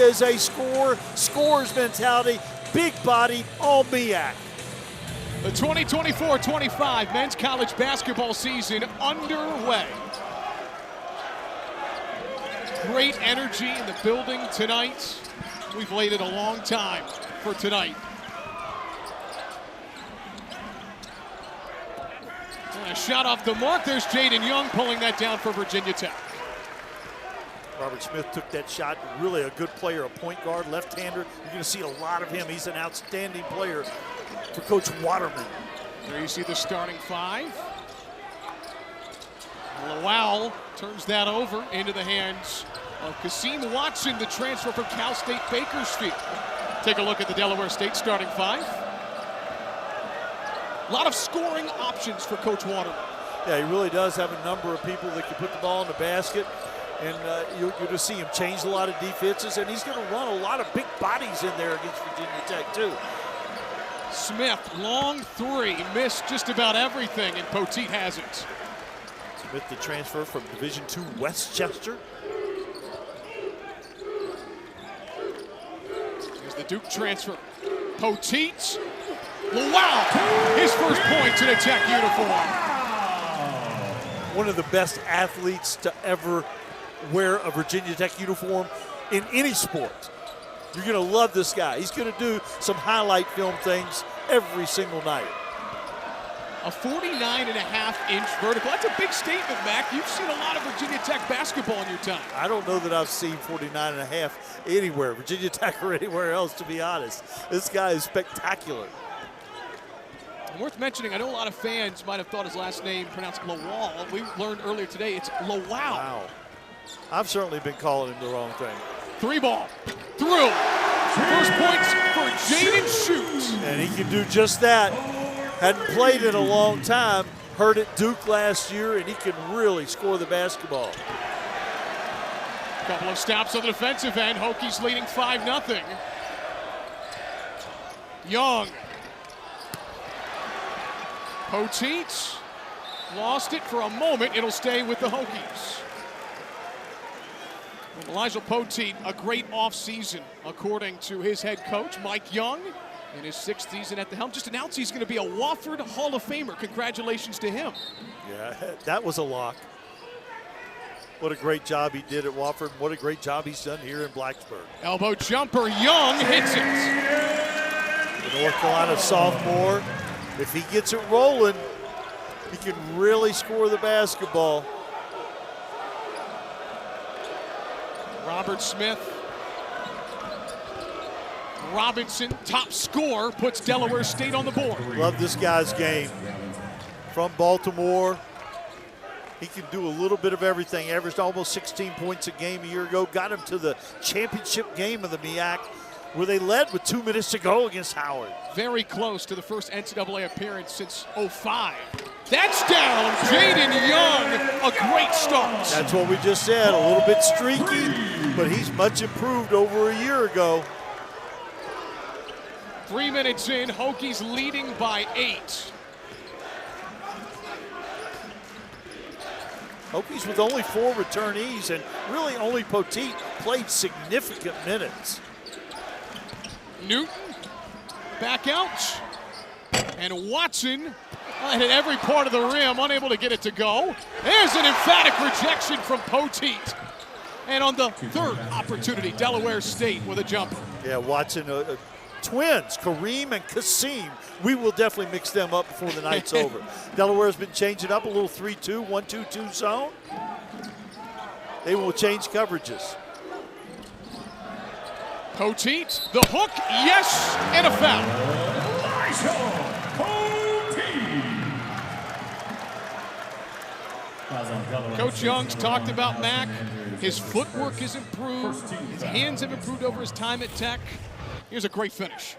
is a scorer's mentality, big body, all MEAC. The 2024-25 men's college basketball season underway. Great energy in the building tonight. We've waited a long time for tonight. And a shot off the mark. There's Jaydon Young pulling that down for Virginia Tech. Robert Smith took that shot. Really a good player, a point guard, left-hander. You're going to see a lot of him. He's an outstanding player for Coach Waterman. There you see the starting five. Lawal turns that over into the hands of Kasim Watson, the transfer from Cal State Bakersfield. Take a look at the Delaware State starting five. A lot of scoring options for Coach Waterman. Yeah, he really does have a number of people that can put the ball in the basket. And you're going to see him change a lot of defenses, and he's going to run a lot of big bodies in there against Virginia Tech, too. Smith, long three, missed just about everything, and Poteat has it. Smith, the transfer from Division II Westchester. Here's the Duke transfer. Poteat. Wow! His first points in a Tech uniform. One of the best athletes to ever wear a Virginia Tech uniform in any sport. You're going to love this guy. He's going to do some highlight film things every single night. A 49.5-inch vertical. That's a big statement, Mac. You've seen a lot of Virginia Tech basketball in your time. I don't know that I've seen 49.5 anywhere, Virginia Tech or anywhere else, to be honest. This guy is spectacular. And worth mentioning, I know a lot of fans might have thought his last name pronounced Lawal. We learned earlier today it's Lawal. Wow. I've certainly been calling him the wrong thing. Three ball, through. First points for Jaydon Shoot. And he can do just that. Hadn't played in a long time. Heard at Duke last year, and he can really score the basketball. Couple of stops on the defensive end. Hokies leading 5-0. Young. Poteat lost it for a moment. It'll stay with the Hokies. Mylyjael Poteat, a great offseason, according to his head coach, Mike Young, in his 6th season at the helm. Just announced he's going to be a Wofford Hall of Famer. Congratulations to him. Yeah, that was a lock. What a great job he did at Wofford. What a great job he's done here in Blacksburg. Elbow jumper, Young hits it. The North Carolina sophomore, if he gets it rolling, he can really score the basketball. Robert Smith. Robinson, top scorer, puts Delaware State on the board. Love this guy's game. From Baltimore, he can do a little bit of everything. Averaged almost 16 points a game a year ago. Got him to the championship game of the MEAC, where they led with 2 minutes to go against Howard. Very close to the first NCAA appearance since '05. That's down. Jaydon Young, a great start. That's what we just said. A little bit streaky, but he's much improved over a year ago. 3 minutes in, Hokies leading by 8. Hokies with only 4 returnees, and really only Poteat played significant minutes. Newton, back out. And Watson hit every part of the rim, unable to get it to go. There's an emphatic rejection from Poteat. And on the 3rd opportunity, Delaware State with a jumper. Yeah, Watson, twins, Kareem and Kasim. We will definitely mix them up before the night's over. Delaware's been changing up a little 3-2, 1-2-2 zone. They will change coverages. Poteat, the hook, yes, and a foul. Coach Young's talked about Mac. His footwork has improved. His hands have improved over his time at Tech. Here's a great finish.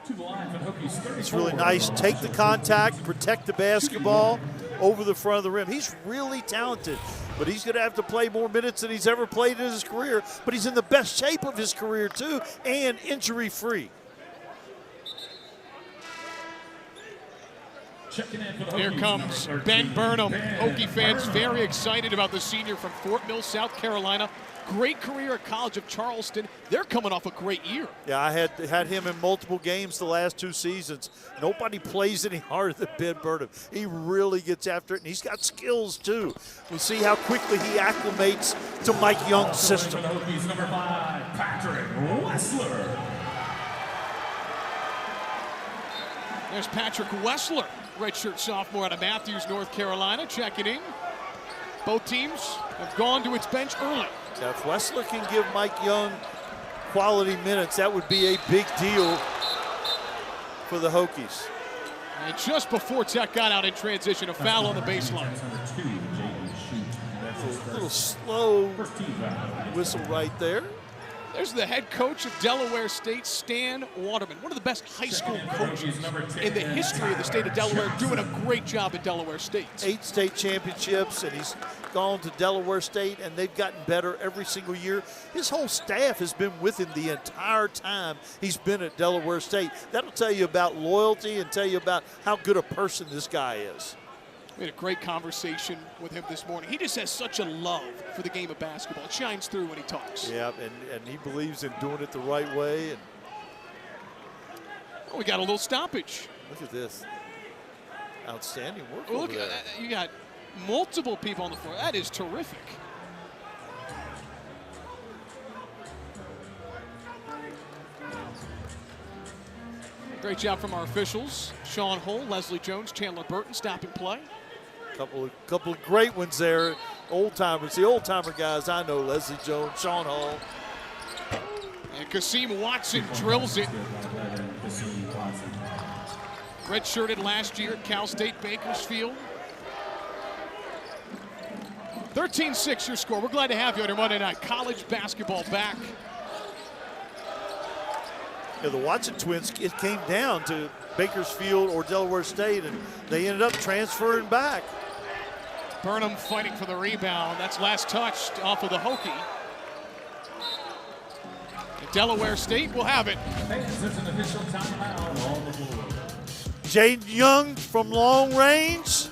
It's really nice. Take the contact, protect the basketball over the front of the rim. He's really talented, but he's going to have to play more minutes than he's ever played in his career. But he's in the best shape of his career, too, and injury-free. Here comes Ben Burnham. Hokie fans very excited about the senior from Fort Mill, South Carolina. Great career at College of Charleston. They're coming off a great year. Yeah, I had him in multiple games the last 2 seasons. Nobody plays any harder than Ben Burnham. He really gets after it, and he's got skills too. We'll see how quickly he acclimates to Mike Young's system. Hokies, number 5, Patrick Wessler. There's Patrick Wessler, redshirt sophomore out of Matthews, North Carolina, checking in. Both teams have gone to its bench early. Now, if Wessler can give Mike Young quality minutes, that would be a big deal for the Hokies. And just before Tech got out in transition, a foul on the baseline. A little slow whistle right there. There's the head coach of Delaware State, Stan Waterman, one of the best high school coaches in the history of the state of Delaware, doing a great job at Delaware State. 8 state championships, and he's gone to Delaware State, and they've gotten better every single year. His whole staff has been with him the entire time he's been at Delaware State. That'll tell you about loyalty and tell you about how good a person this guy is. We had a great conversation with him this morning. He just has such a love for the game of basketball. It shines through when he talks. Yeah, and he believes in doing it the right way. And oh, we got a little stoppage. look at this. Outstanding work Oh, look over at there. that. You got multiple people on the floor. That is terrific. Great job from our officials. Sean Hull, Leslie Jones, Chandler Burton stopping play. Couple of great ones there. Old timers, the old timer guys I know, Leslie Jones, Sean Hall. And Kasim Watson drills it. Redshirted last year at Cal State Bakersfield. 13-6 your score. We're glad to have you on your Monday Night College Basketball back. Yeah, the Watson twins, it came down to Bakersfield or Delaware State, and they ended up transferring back. Burnham fighting for the rebound. That's last touched off of the Hokie. And Delaware State will have it. Jaydon Young from long range.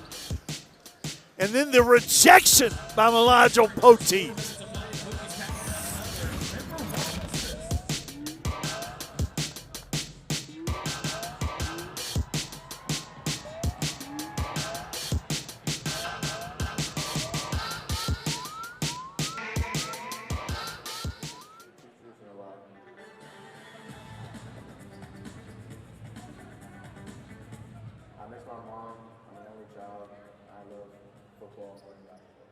And then the rejection by Mylyjael Poteat. I miss my mom. I'm an only child. I love football more than basketball.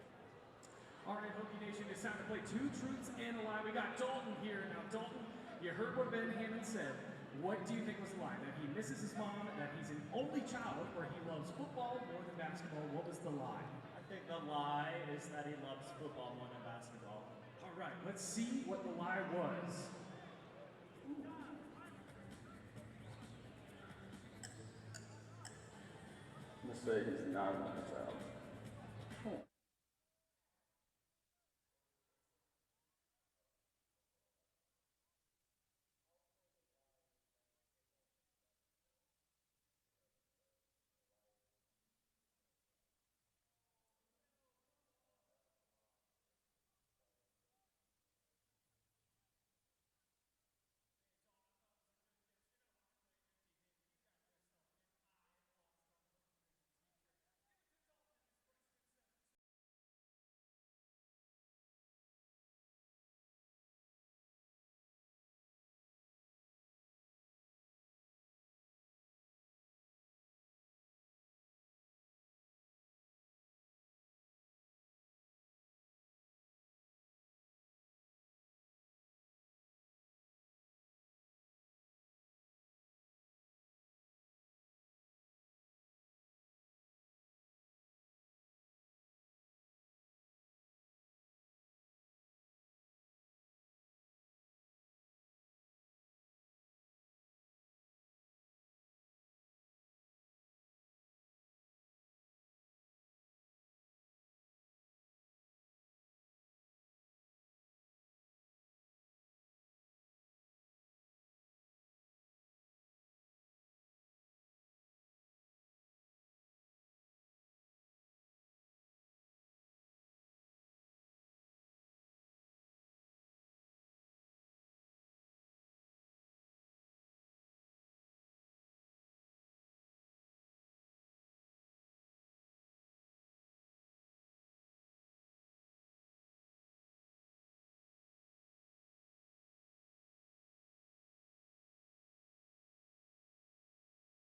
All right, Hokie Nation, it's time to play Two Truths and a Lie. We got Dalton here. Now, Dalton, you heard what Ben Hammond said. What do you think was the lie? That he misses his mom, that he's an only child, or he loves football more than basketball? What was the lie? I think the lie is that he loves football more than basketball. All right, let's see what the lie was. Mistake is not an only child.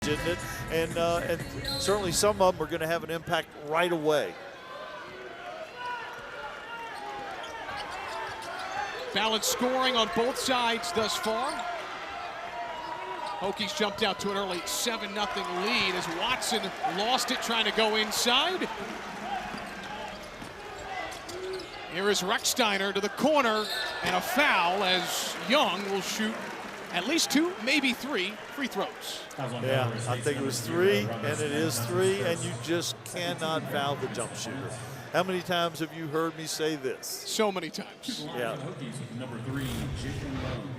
isn't it? And certainly some of them are going to have an impact right away. Balanced scoring on both sides thus far. Hokies jumped out to an early 7-0 lead as Watson lost it trying to go inside. Here is Rechsteiner to the corner, and a foul as Young will shoot at least 2, maybe 3 free throws. Yeah, I think it was 3, and it is 3, and you just cannot foul the jump shooter. How many times have you heard me say this? So many times. Yeah. Hokies with number 3, Jaydon Young.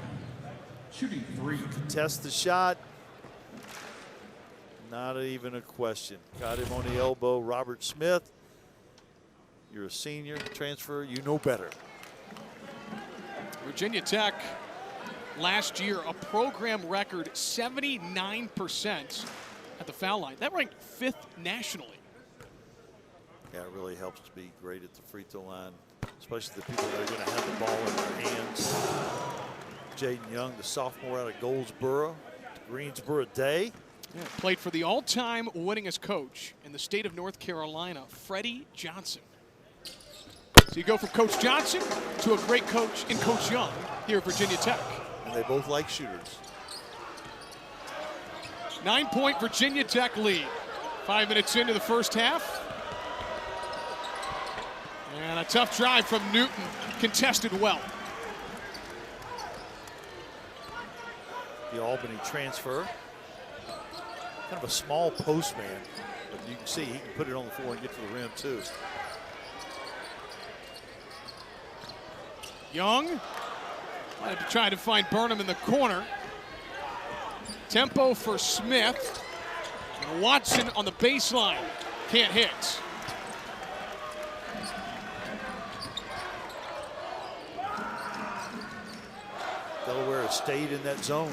Shooting 3. Test the shot. Not even a question. Got him on the elbow. Robert Smith. You're a senior transfer. You know better. Virginia Tech last year a program record 79% at the foul line. That ranked 5th nationally. Yeah, it really helps to be great at the free throw line, especially the people that are going to have the ball in their hands. Jaydon Young, the sophomore out of Goldsboro, Greensboro Day. Yeah, played for the all-time winningest coach in the state of North Carolina, Freddie Johnson. So you go from Coach Johnson to a great coach in Coach Young here at Virginia Tech. And they both like shooters. 9-point Virginia Tech lead. 5 minutes into the first half. And a tough drive from Newton, contested well. The Albany transfer. Kind of a small post man, but you can see he can put it on the floor and get to the rim too. Young wanted to try to find Burnham in the corner. Tempo for Smith. And Watson on the baseline. Can't hit. Delaware has stayed in that zone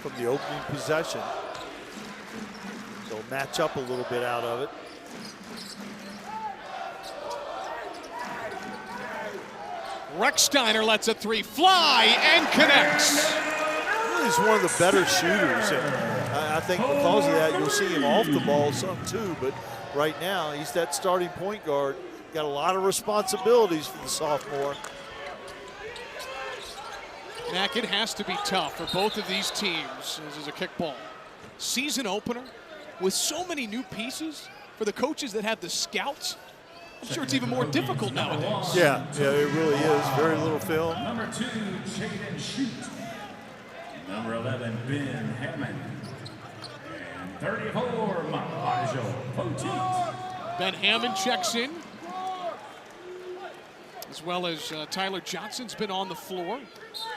from the opening possession. They'll match up a little bit out of it. Rechsteiner lets a 3 fly and connects. He's one of the better shooters, and I think because of that, you'll see him off the ball some too. But right now, he's that starting point guard. Got a lot of responsibilities for the sophomore. Mac, it has to be tough for both of these teams. This is a kickball. Season opener with so many new pieces for the coaches that have the scouts. I'm sure it's even more difficult nowadays. Yeah, it really is. Very little film. Number 2, Jaden Shoot. Number 11, Ben Hammond. And 34, Mylyjael Poteat. Ben Hammond checks in, as well as Tyler Johnson's been on the floor.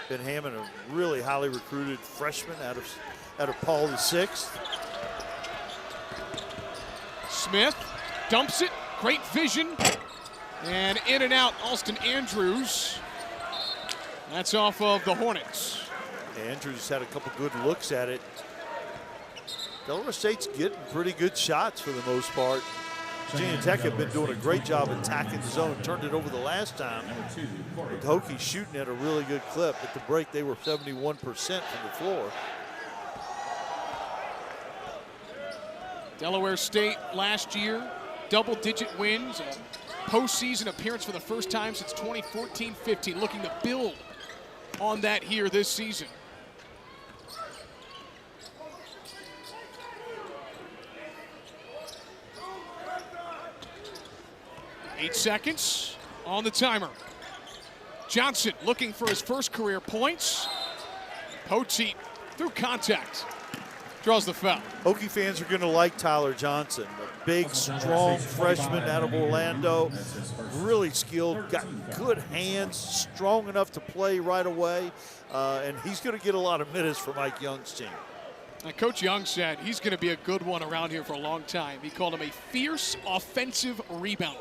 Ben Hammond, a really highly recruited freshman out of Paul VI. Smith dumps it, great vision, and in and out Alston Andrews. That's off of the Hornets. Andrews had a couple good looks at it. Delaware State's getting pretty good shots for the most part. Virginia Tech have been doing a great job attacking the zone. Turned it over the last time. With Hokies shooting at a really good clip. At the break, they were 71% from the floor. Delaware State last year, double-digit wins, a postseason appearance for the first time since 2014-15, looking to build on that here this season. Eight seconds on the timer. Johnson looking for his first career points. Poteat through contact draws the foul. Hokie fans are going to like Tyler Johnson, a big, strong freshman out of Orlando. Really skilled, got good hands, strong enough to play right away, and he's going to get a lot of minutes for Mike Young's team. And Coach Young said he's going to be a good one around here for a long time. He called him a fierce offensive rebounder.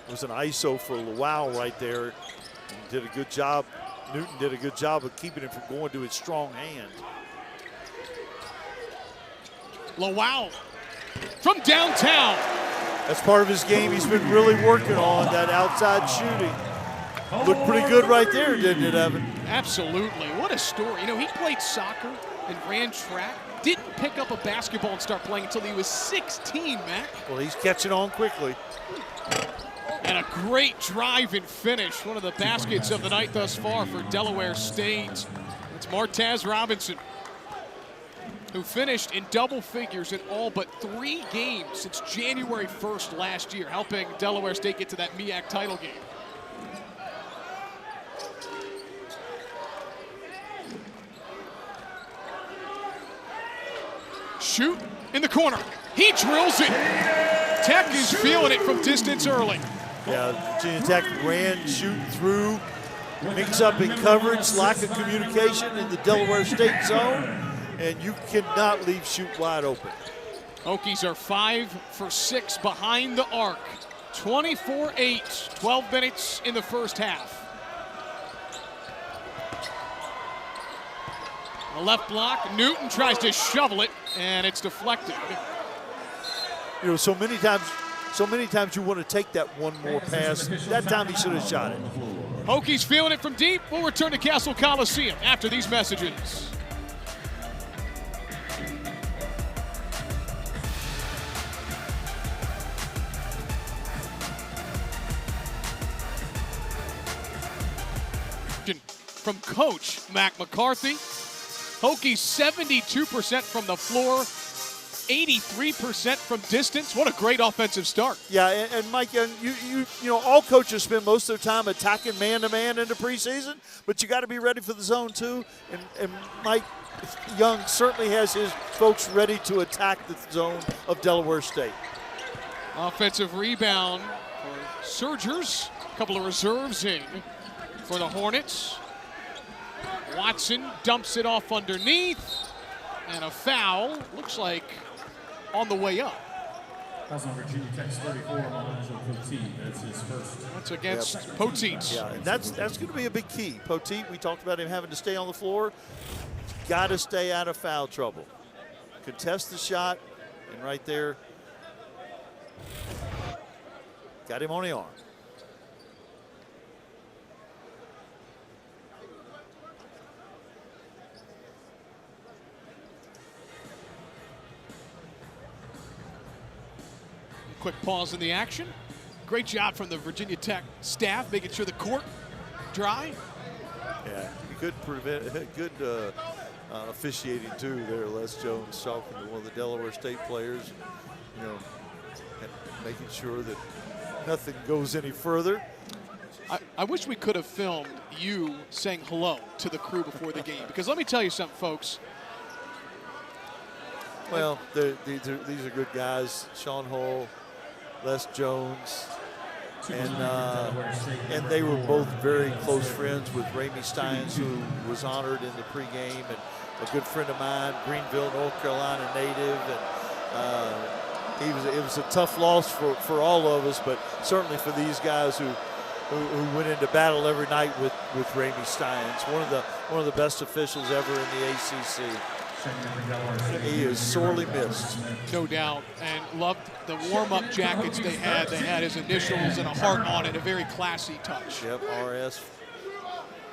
It was an ISO for Lawal right there. He did a good job. Newton did a good job of keeping him from going to his strong hand. Lawal from downtown. That's part of his game he's been really working on, that outside shooting. Looked pretty good right there, didn't it, Evan? Absolutely. What a story. You know, he played soccer and ran track. Didn't pick up a basketball and start playing until he was 16, Mac. Well, he's catching on quickly. And a great drive and finish. One of the baskets of the night thus far for Delaware State. It's Martaz Robinson, who finished in double figures in all but 3 games since January 1st last year, helping Delaware State get to that MEAC title game. Shoot in the corner. He drills it. Tech is feeling it from distance early. Yeah, Virginia Tech ran, shooting through, mix up in coverage, lack of communication in the Delaware State zone, and you cannot leave shoot wide open. Hokies are 5 for 6 behind the arc. 24-8, 12 minutes in the first half. The left block, Newton tries to shovel it, and it's deflected. You know, so many times you want to take that one more pass. That time he should have shot it. Hokies feeling it from deep. We'll return to Castle Coliseum after these messages. From Coach Mac McCarthy. Hokies 72% from the floor, 83% from distance. What a great offensive start. Yeah, and Mike, you know, all coaches spend most of their time attacking man-to-man in the preseason, but you got to be ready for the zone too. And Mike Young certainly has his folks ready to attack the zone of Delaware State. Offensive rebound for Surgers. A couple of reserves in for the Hornets. Watson dumps it off underneath, and a foul, looks like on the way up. That's on Virginia Tech's 34, Mylyjael Poteat. That's his first. That's against Poteat. Yeah, and that's going to be a big key. Poteat, we talked about him having to stay on the floor. Got to stay out of foul trouble. Contest the shot, and right there, got him on the arm. Quick pause in the action. Great job from the Virginia Tech staff, making sure the court dry. Yeah, good officiating too there. Les Jones talking to one of the Delaware State players, you know, and making sure that nothing goes any further. I wish we could have filmed you saying hello to the crew before the game, because let me tell you something, folks. Well, these are good guys. Sean Hull, Les Jones, and they were both very close friends with Ramey Steins, who was honored in the pregame, and a good friend of mine, Greenville, North Carolina native, and it was a tough loss for all of us, but certainly for these guys who went into battle every night with Ramey Steins, one of the best officials ever in the ACC. He is sorely missed. No doubt, and loved the warm-up jackets they had. They had his initials and a heart on it, a very classy touch. Yep, RS.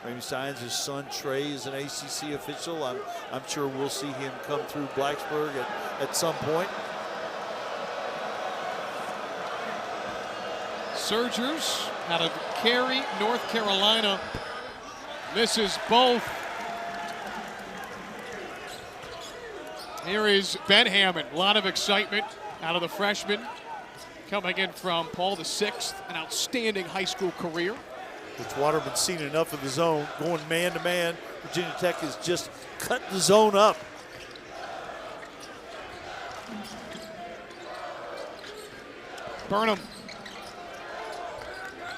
Ramey Steins, his son Trey is an ACC official. I'm sure we'll see him come through Blacksburg at some point. Surgers out of Cary, North Carolina, misses both. Here is Ben Hammond. A lot of excitement out of the freshman. Coming in from Paul VI, an outstanding high school career. It's Waterman seen enough of the zone. Going man-to-man, Virginia Tech has just cut the zone up. Burnham.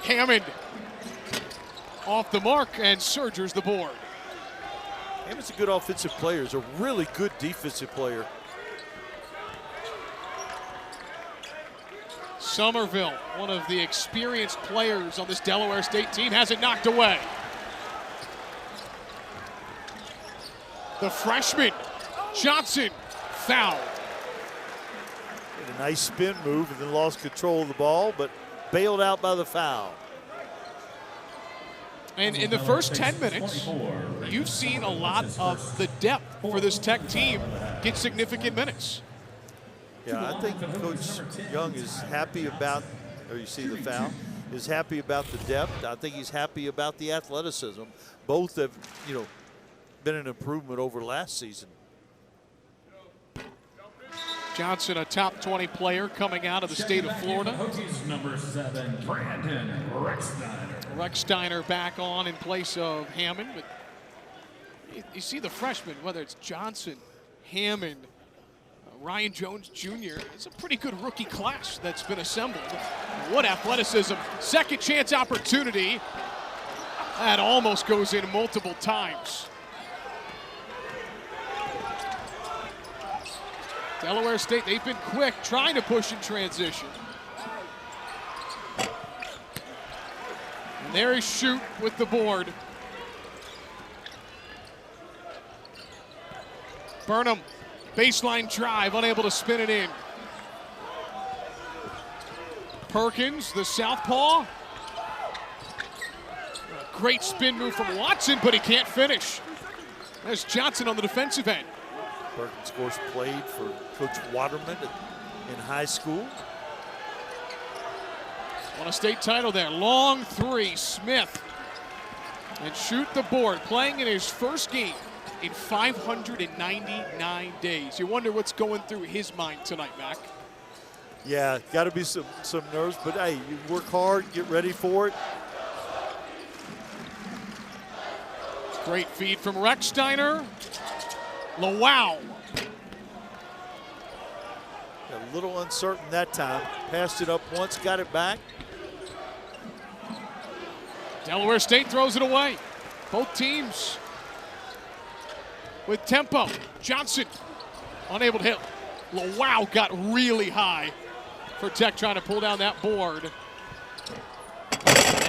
Hammond off the mark, and Surgers the board. Hammond's a good offensive player. He's a really good defensive player. Somerville, one of the experienced players on this Delaware State team, has it knocked away. The freshman, Johnson, foul. Had a nice spin move and then lost control of the ball, but bailed out by the foul. And in the first 10 minutes, you've seen a lot of the depth for this Tech team get significant minutes. Yeah, I think Coach Young is happy about, or you see the foul, is happy about the depth. I think he's happy about the athleticism. Both have, been an improvement over last season. Johnson, a top 20 player coming out of the state of Florida. Hokies number 7, Brandon Rexsteiner. Rexsteiner back on in place of Hammond. But you see the freshmen, whether it's Johnson, Hammond, Ryan Jones Jr., it's a pretty good rookie class that's been assembled. What athleticism. Second chance opportunity. That almost goes in multiple times. Delaware State, they've been quick trying to push in transition. And there is Shoot with the board. Burnham, baseline drive, unable to spin it in. Perkins, the southpaw. A great spin move from Watson, but he can't finish. There's Johnson on the defensive end. Perkins, of course, played for Coach Waterman in high school. Won a state title there. Long three, Smith. And Shoot the board, playing in his first game in 599 days. You wonder what's going through his mind tonight, Mac. Yeah, got to be some nerves, but hey, you work hard, get ready for it. Great feed from Rexsteiner. Lawal. A little uncertain that time. Passed it up once, got it back. Delaware State throws it away. Both teams with tempo. Johnson unable to hit. Lawal got really high for Tech trying to pull down that board.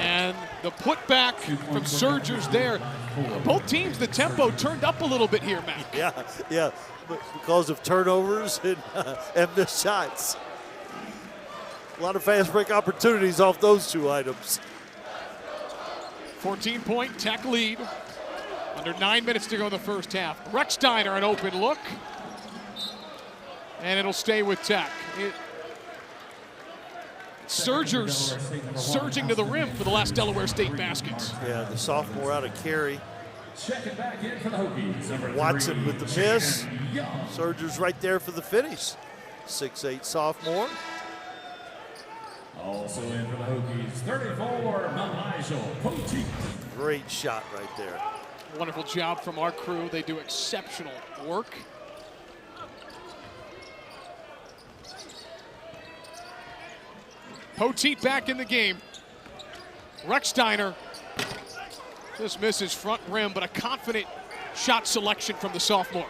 And the putback from Surgers there. Both teams, the tempo turned up a little bit here, Matt. Yeah, because of turnovers and missed shots. A lot of fast break opportunities off those two items. 14-point Tech lead. Under 9 minutes to go in the first half. Rexsteiner, an open look. And it'll stay with Tech. Surgers surging to the rim for the last Delaware State baskets. Yeah, the sophomore out of Cary. Checking back in for the Hokies. Number Watson 3, with the miss. Jaydon Young. Surgers right there for the finish. 6'8" sophomore. Also in for the Hokies, 34, Mylyjael Poteat. Great shot right there. Wonderful job from our crew. They do exceptional work. Poteat back in the game. Rexsteiner just misses front rim, but a confident shot selection from the sophomore.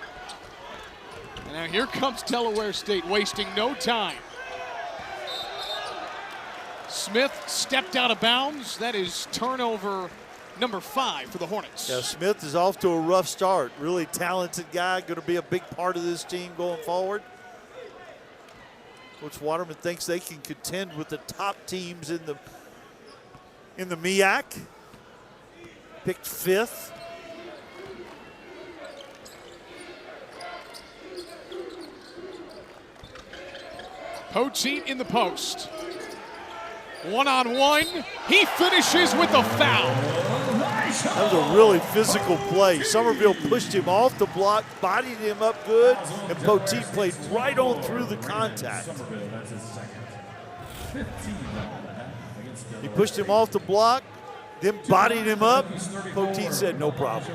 And now here comes Delaware State, wasting no time. Smith stepped out of bounds. That is turnover number 5 for the Hornets. Yeah, Smith is off to a rough start. Really talented guy, going to be a big part of this team going forward. Coach Waterman thinks they can contend with the top teams in the MEAC. Picked 5th. Poteat in the post. One-on-one. He finishes with a foul. That was a really physical play. Somerville pushed him off the block, bodied him up good, and Poteat played right on through the contact. He pushed him off the block, then bodied him up. Poteat said no problem.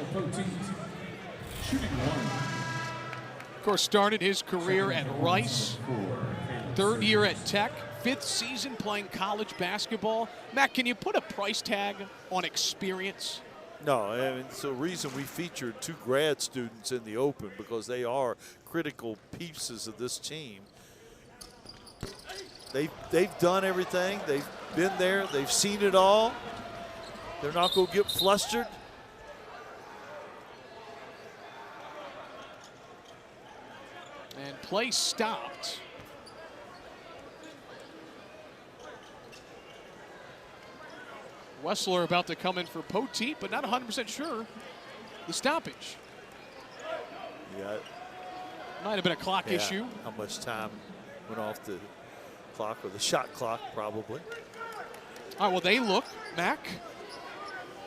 Of course, started his career at Rice. 3rd year at Tech. 5th season playing college basketball. Matt, can you put a price tag on experience? No, I mean, it's the reason we featured 2 grad students in the Open, because they are critical pieces of this team. They've done everything. They've been there. They've seen it all. They're not going to get flustered. And play stopped. Wessler about to come in for Poteat, but not 100% sure the stoppage. Yeah. Might have been a clock issue. How much time went off the clock, or the shot clock, probably. All right, well, they look, Mac,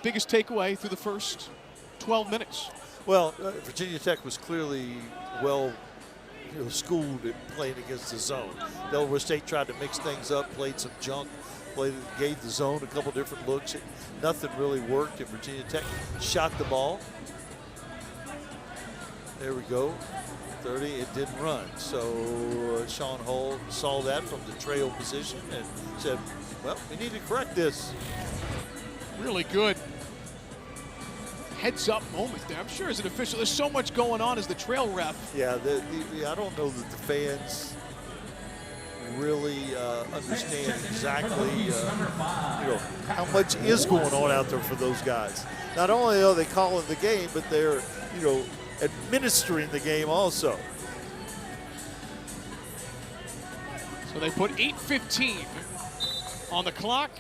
biggest takeaway through the first 12 minutes. Well, Virginia Tech was clearly well schooled at playing against the zone. Delaware State tried to mix things up, played some junk, gave the zone a couple different looks. Nothing really worked, and Virginia Tech shot the ball. There we go. 30, it didn't run. So Sean Hull saw that from the trail position and said, well, we need to correct this. Really good heads up moment there. I'm sure as an official, there's so much going on as the trail ref. Yeah, I don't know that the fans really understand exactly how much is going on out there for those guys. Not only are they calling the game, but they're administering the game also. So they put 8:15 on the clock.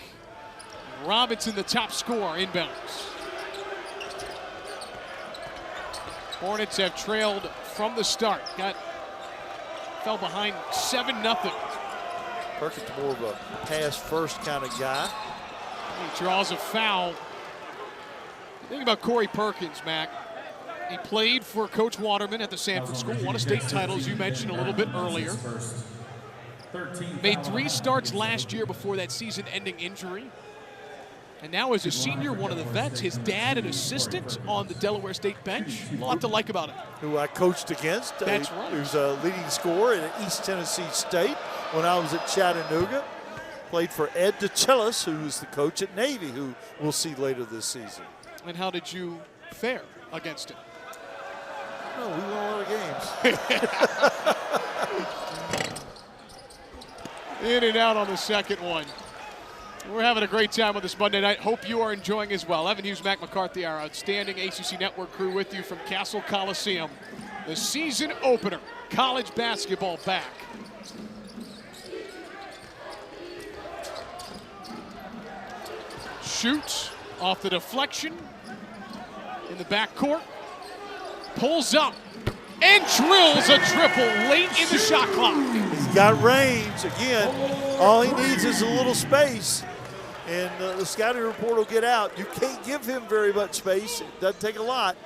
Robinson, the top scorer, inbounds. Hornets have trailed from the start. Fell behind 7-0. Perkins more of a pass first kind of guy. He draws a foul. Think about Corey Perkins, Mac. He played for Coach Waterman at the Sanford School, won a state title, as you mentioned a little bit earlier. Made 3 starts last year before that season-ending injury. And now as a senior, one of the vets, his dad an assistant on the Delaware State bench. A lot to like about him. Who I coached against. That's right. He was a leading scorer at East Tennessee State when I was at Chattanooga. Played for Ed DeChellis, who was the coach at Navy, who we'll see later this season. And how did you fare against him? No, we won a lot of games. In and out on the second one. We're having a great time on this Monday night. Hope you are enjoying as well. Evan Hughes, Mac McCarthy, our outstanding ACC Network crew with you from Castle Coliseum. The season opener, college basketball back. Shoots off the deflection in the backcourt. Pulls up and drills a triple late in the shot clock. He's got range. Again, all he needs is a little space. And the scouting report will get out. You can't give him very much space. It doesn't take a lot.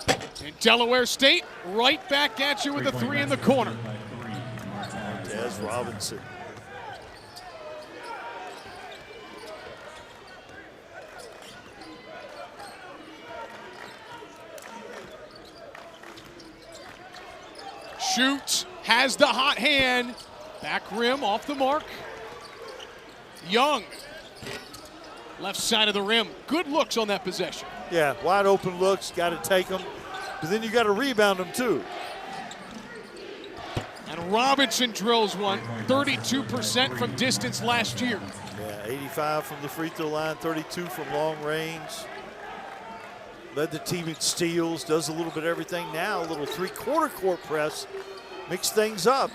And Delaware State right back at you with a 3 in the corner. Martaz Robinson. Shoots, has the hot hand. Back rim off the mark. Young, left side of the rim. Good looks on that possession. Yeah, wide open looks, got to take them. But then you got to rebound them too. And Robinson drills one, 32% from distance last year. Yeah, 85 from the free throw line, 32 from long range. Led the team in steals, does a little bit of everything now. A little 3/4 court press, mix things up.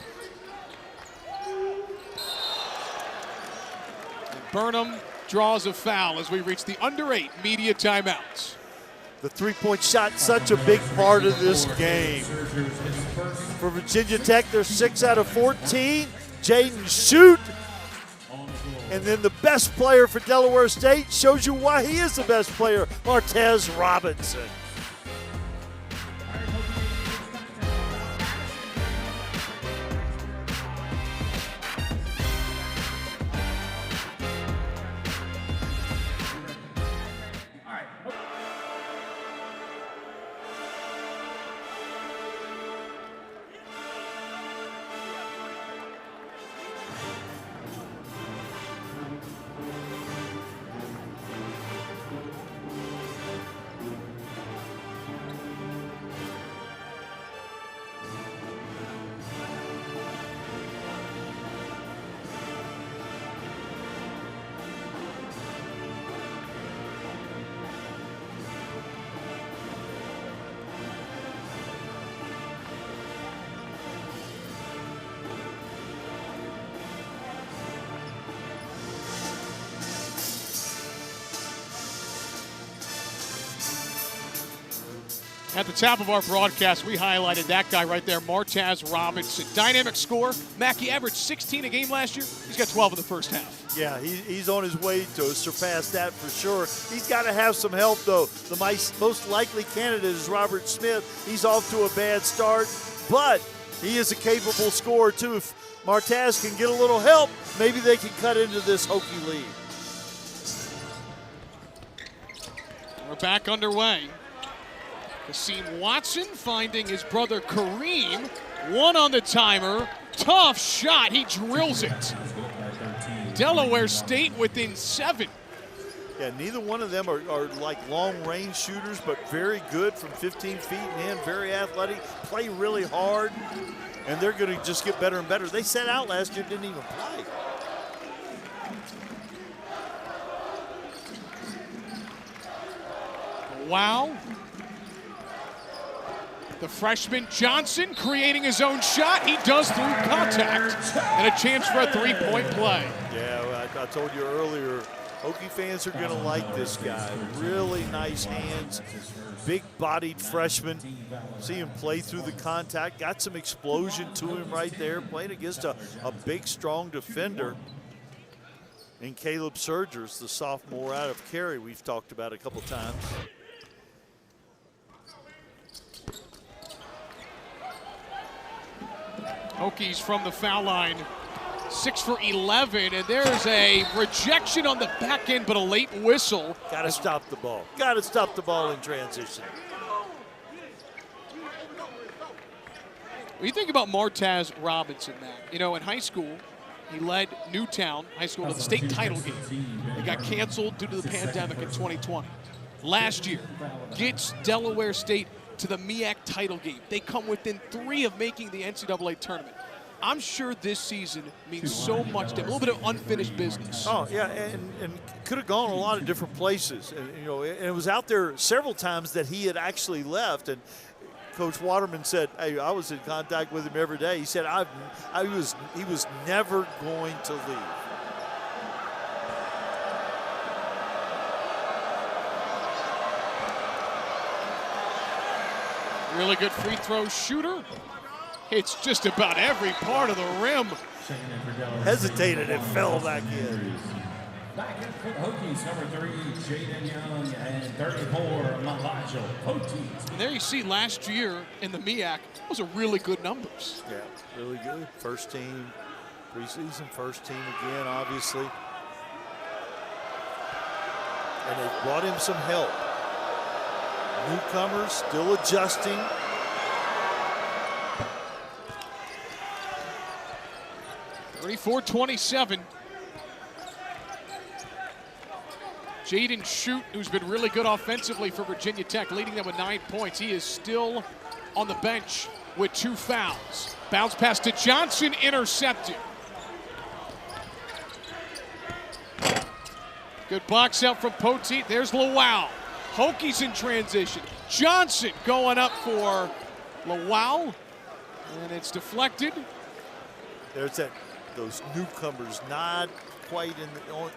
And Burnham draws a foul as we reach the under 8 media timeouts. The three-point shot, such a big part of this game. For Virginia Tech, they're 6 out of 14. Jaydon shoot. And then the best player for Delaware State shows you why he is the best player, Martaz Robinson. At the top of our broadcast, we highlighted that guy right there, Martaz Robinson. Dynamic score. Mac, he averaged 16 a game last year. He's got 12 in the first half. Yeah, he's on his way to surpass that for sure. He's got to have some help, though. The most likely candidate is Robert Smith. He's off to a bad start, but he is a capable scorer, too. If Martaz can get a little help, maybe they can cut into this Hokie lead. We're back underway. Kasim Watson finding his brother Kareem. One on the timer. Tough shot. He drills it. Delaware State within 7. Yeah, neither one of them are like long-range shooters, but very good from 15 feet and in, very athletic, play really hard, and they're going to just get better and better. They sat out last year, didn't even play. Wow. The freshman Johnson creating his own shot. He does through contact. And a chance for a three-point play. Yeah, I told you earlier, Hokie fans are going to like this guy. Really nice hands, big-bodied freshman. See him play through the contact. Got some explosion to him right there. Playing against a big, strong defender in Caleb Surgers, the sophomore out of Cary we've talked about a couple times. Hokies from the foul line, 6 for 11, and there's a rejection on the back end, but a late whistle. Got to stop the ball. Got to stop the ball in transition. When you think about Martaz Robinson, Matt, you know, in high school, he led Newtown High School to the state title game. It got canceled due to the pandemic in 2020. Last year, gets Delaware State to the MEAC title game. They come within 3 of making the NCAA tournament. I'm sure this season means so much to him. A little bit of unfinished business. Oh, yeah, and could have gone a lot of different places. And, you know, and it was out there several times that he had actually left. And Coach Waterman said, hey, I was in contact with him every day. He said, he was never going to leave. Really good free throw shooter. It's just about every part of the rim. Hesitated and fell back in. Back in for the Hokies, number 3, Jaydon Young, and 34, Mylyjael Poteat. And there you see last year in the MEAC, those are really good numbers. Yeah, really good. First team, preseason first team again, obviously. And they brought him some help. Newcomers still adjusting. (34-27). Jaden Shute, who's been really good offensively for Virginia Tech, leading them with 9 points. He is still on the bench with 2 fouls. Bounce pass to Johnson, intercepted. Good box out from Poteat. There's Lawal. Hokies in transition. Johnson going up for Lawal, and it's deflected. There's those newcomers not quite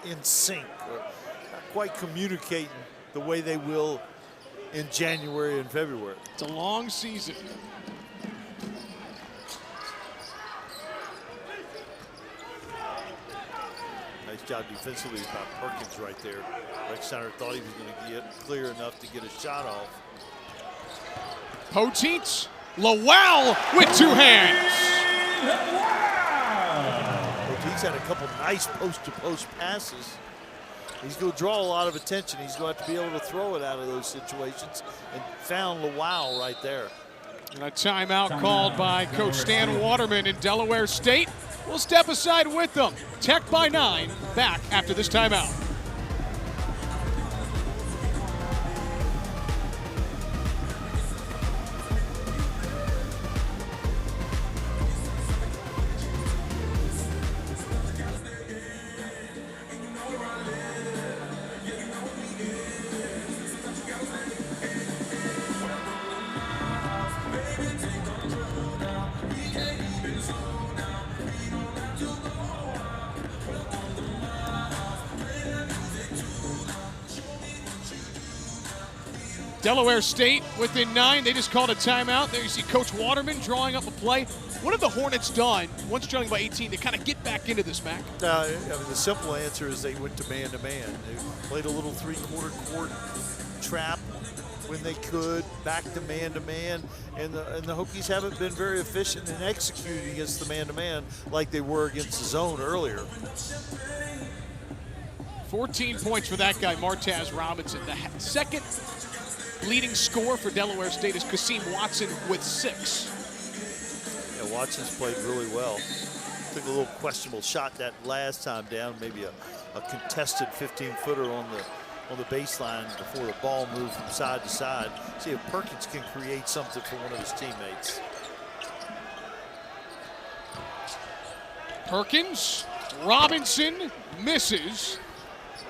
in sync, or not quite communicating the way they will in January and February. It's a long season. Nice job defensively by Perkins right there. Rexheimer thought he was going to get clear enough to get a shot off. Poteat, Lawal with 2 hands. Poteat's had a couple nice post-to-post passes. He's going to draw a lot of attention. He's going to have to be able to throw it out of those situations, and found Lawal right there. And a timeout called by Coach Stan Waterman in Delaware State. We'll step aside with them. Tech by 9, back after this timeout. Delaware State within 9. They just called a timeout. There you see Coach Waterman drawing up a play. What have the Hornets done once trailing by 18 to kind of get back into this, Mac? I mean, the simple answer is they went to man-to-man. They played a little three-quarter court trap when they could, back to man-to-man, and the Hokies haven't been very efficient in executing against the man-to-man like they were against the zone earlier. 14 points for that guy, Martaz Robinson. The second leading scorer for Delaware State is Kasim Watson with 6. Yeah, Watson's played really well. Took a little questionable shot that last time down, maybe a contested 15-footer on the baseline before the ball moved from side to side. See if Perkins can create something for one of his teammates. Perkins, Robinson misses.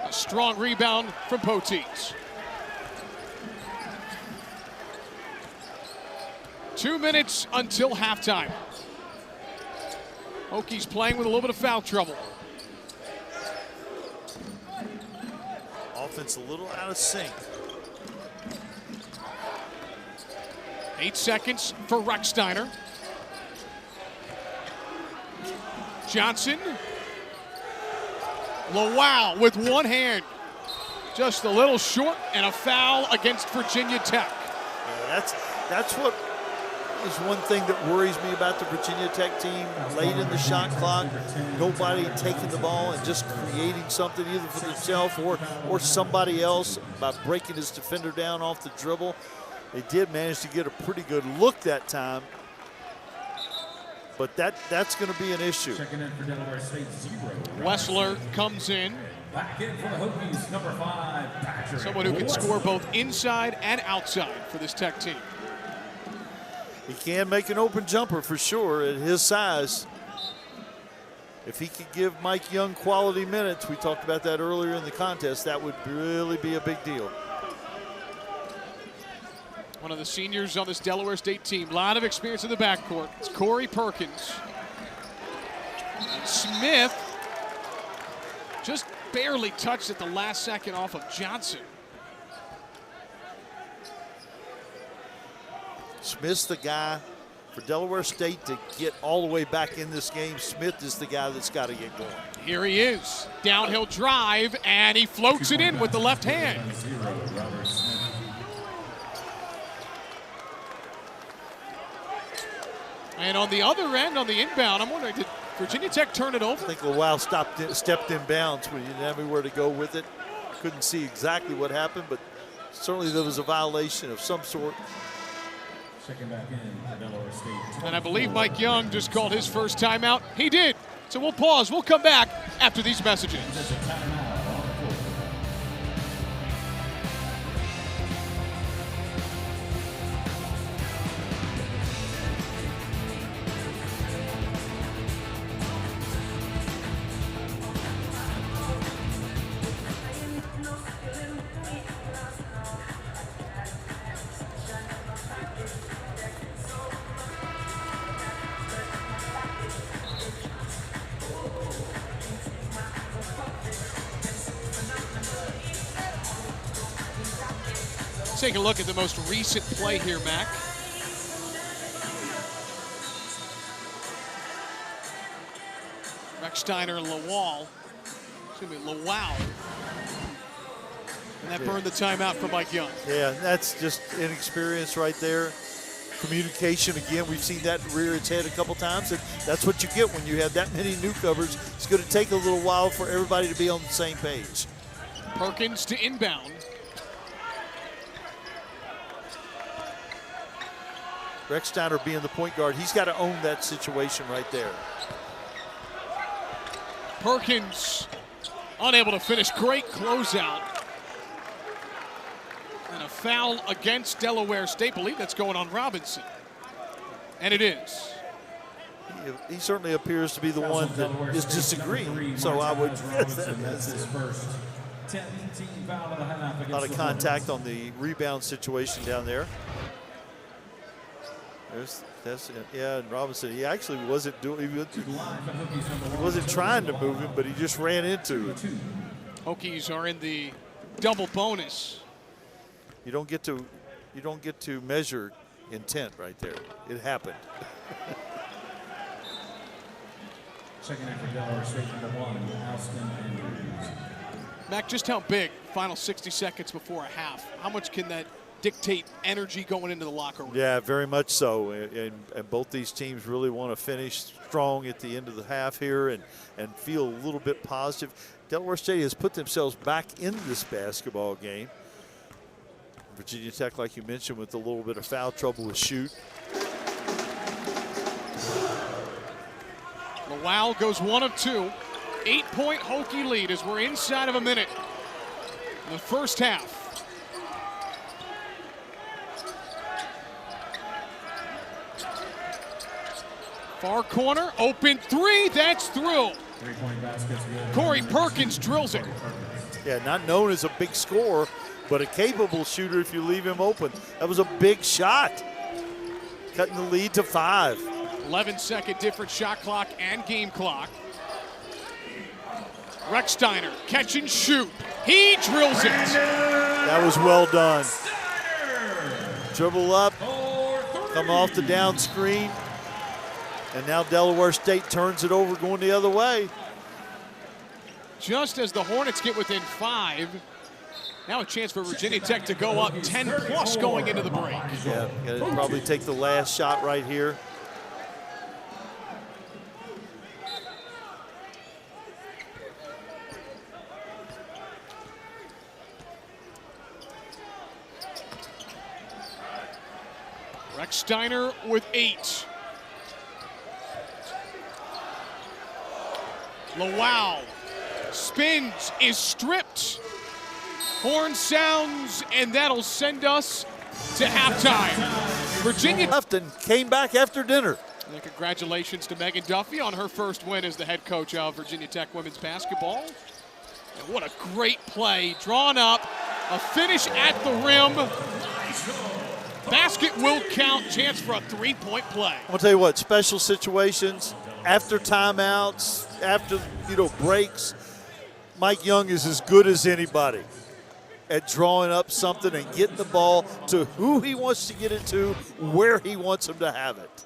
A strong rebound from Poteat. 2 minutes until halftime. Hokies playing with a little bit of foul trouble. Offense a little out of sync. 8 seconds for Rechsteiner. Johnson. Lawal with one hand. Just a little short, and a foul against Virginia Tech. Yeah, that's what is one thing that worries me about the Virginia Tech team. Late in the shot clock, nobody taking the ball and just creating something either for themselves or somebody else by breaking his defender down off the dribble. They did manage to get a pretty good look that time, but that's going to be an issue. Checking in for Delaware State, 0. Wessler comes in. Back in for the Hokies, number 5, Patrick. Someone who can score both inside and outside for this Tech team. He can make an open jumper for sure at his size. If he could give Mike Young quality minutes, we talked about that earlier in the contest, that would really be a big deal. One of the seniors on this Delaware State team. A lot of experience in the backcourt. It's Corey Perkins. Smith just barely touched at the last second off of Johnson. Smith's the guy for Delaware State to get all the way back in this game. Smith is the guy that's got to get going. Here he is. Downhill drive, and he floats it in with the left hand. And on the other end, on the inbound, I'm wondering, did Virginia Tech turn it over? I think Lawal stepped in bounds when he didn't have anywhere to go with it. Couldn't see exactly what happened, but certainly there was a violation of some sort. Checking back in for Delaware State. And I believe Mike Young just called his first timeout. He did. So we'll pause. We'll come back after these messages. Take a look at the most recent play here, Mac. Rechsteiner and Lawal. And that burned the timeout for Mike Young. Yeah, that's just inexperience right there. Communication, again, we've seen that rear its head a couple times, and that's what you get when you have that many newcomers. It's going to take a little while for everybody to be on the same page. Perkins to inbound. Rechsteiner being the point guard, he's got to own that situation right there. Perkins unable to finish. Great closeout. And a foul against Delaware State. I believe that's going on Robinson. And it is. He certainly appears to be the one that is disagreeing. So I would guess that's his first. A lot of contact on the rebound situation down there. Yeah, and Robinson, he actually wasn't doing, he wasn't trying to move him, but he just ran into it. Hokies are in the double bonus. You don't get to you don't get to measure intent right there. It happened. Checking in for Delaware, State number 1, Alston Andrews. Mac, just how big, final 60 seconds before a half, how much can that dictate energy going into the locker room? Yeah, very much so. And both these teams really want to finish strong at the end of the half here and feel a little bit positive. Delaware State has put themselves back in this basketball game. Virginia Tech, like you mentioned, with a little bit of foul trouble with shoot. Lawal goes 1 of 2. 8-point Hokie lead as we're inside of a minute in the first half. Far corner, open 3, that's through. 3-point baskets. Corey Perkins drills it. Yeah, not known as a big scorer, but a capable shooter if you leave him open. That was a big shot, cutting the lead to 5. 11-second different shot clock and game clock. Rechsteiner, catch and shoot. He drills it. That was well done. Dribble up, come off the down screen, and now Delaware State turns it over going the other way. Just as the Hornets get within 5, now a chance for Virginia Tech to go up 10+ going into the break. Yeah, gotta probably take the last shot right here. Rechsteiner with 8. Lawal spins, is stripped. Horn sounds, and that'll send us to halftime. Virginia Left and came back after dinner. And congratulations to Megan Duffy on her first win as the head coach of Virginia Tech women's basketball. And what a great play, drawn up, a finish at the rim. Basket will count, chance for a 3-point play. I'm gonna tell you what, special situations, after timeouts, after breaks, Mike Young is as good as anybody at drawing up something and getting the ball to who he wants to get it to, where he wants him to have it.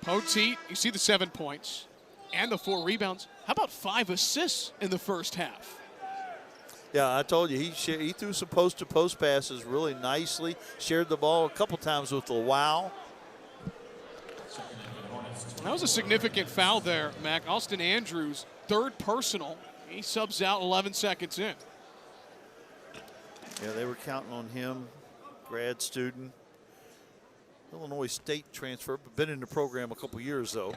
Poteat, you see the 7 points and the 4 rebounds. How about 5 assists in the first half? Yeah, I told you, he threw some post-to-post passes really nicely, shared the ball a couple times with Lawal. That was a significant foul there, Mac. Austin Andrews, 3rd personal. He subs out 11 seconds in. Yeah, they were counting on him, grad student. Illinois State transfer, but been in the program a couple years, though.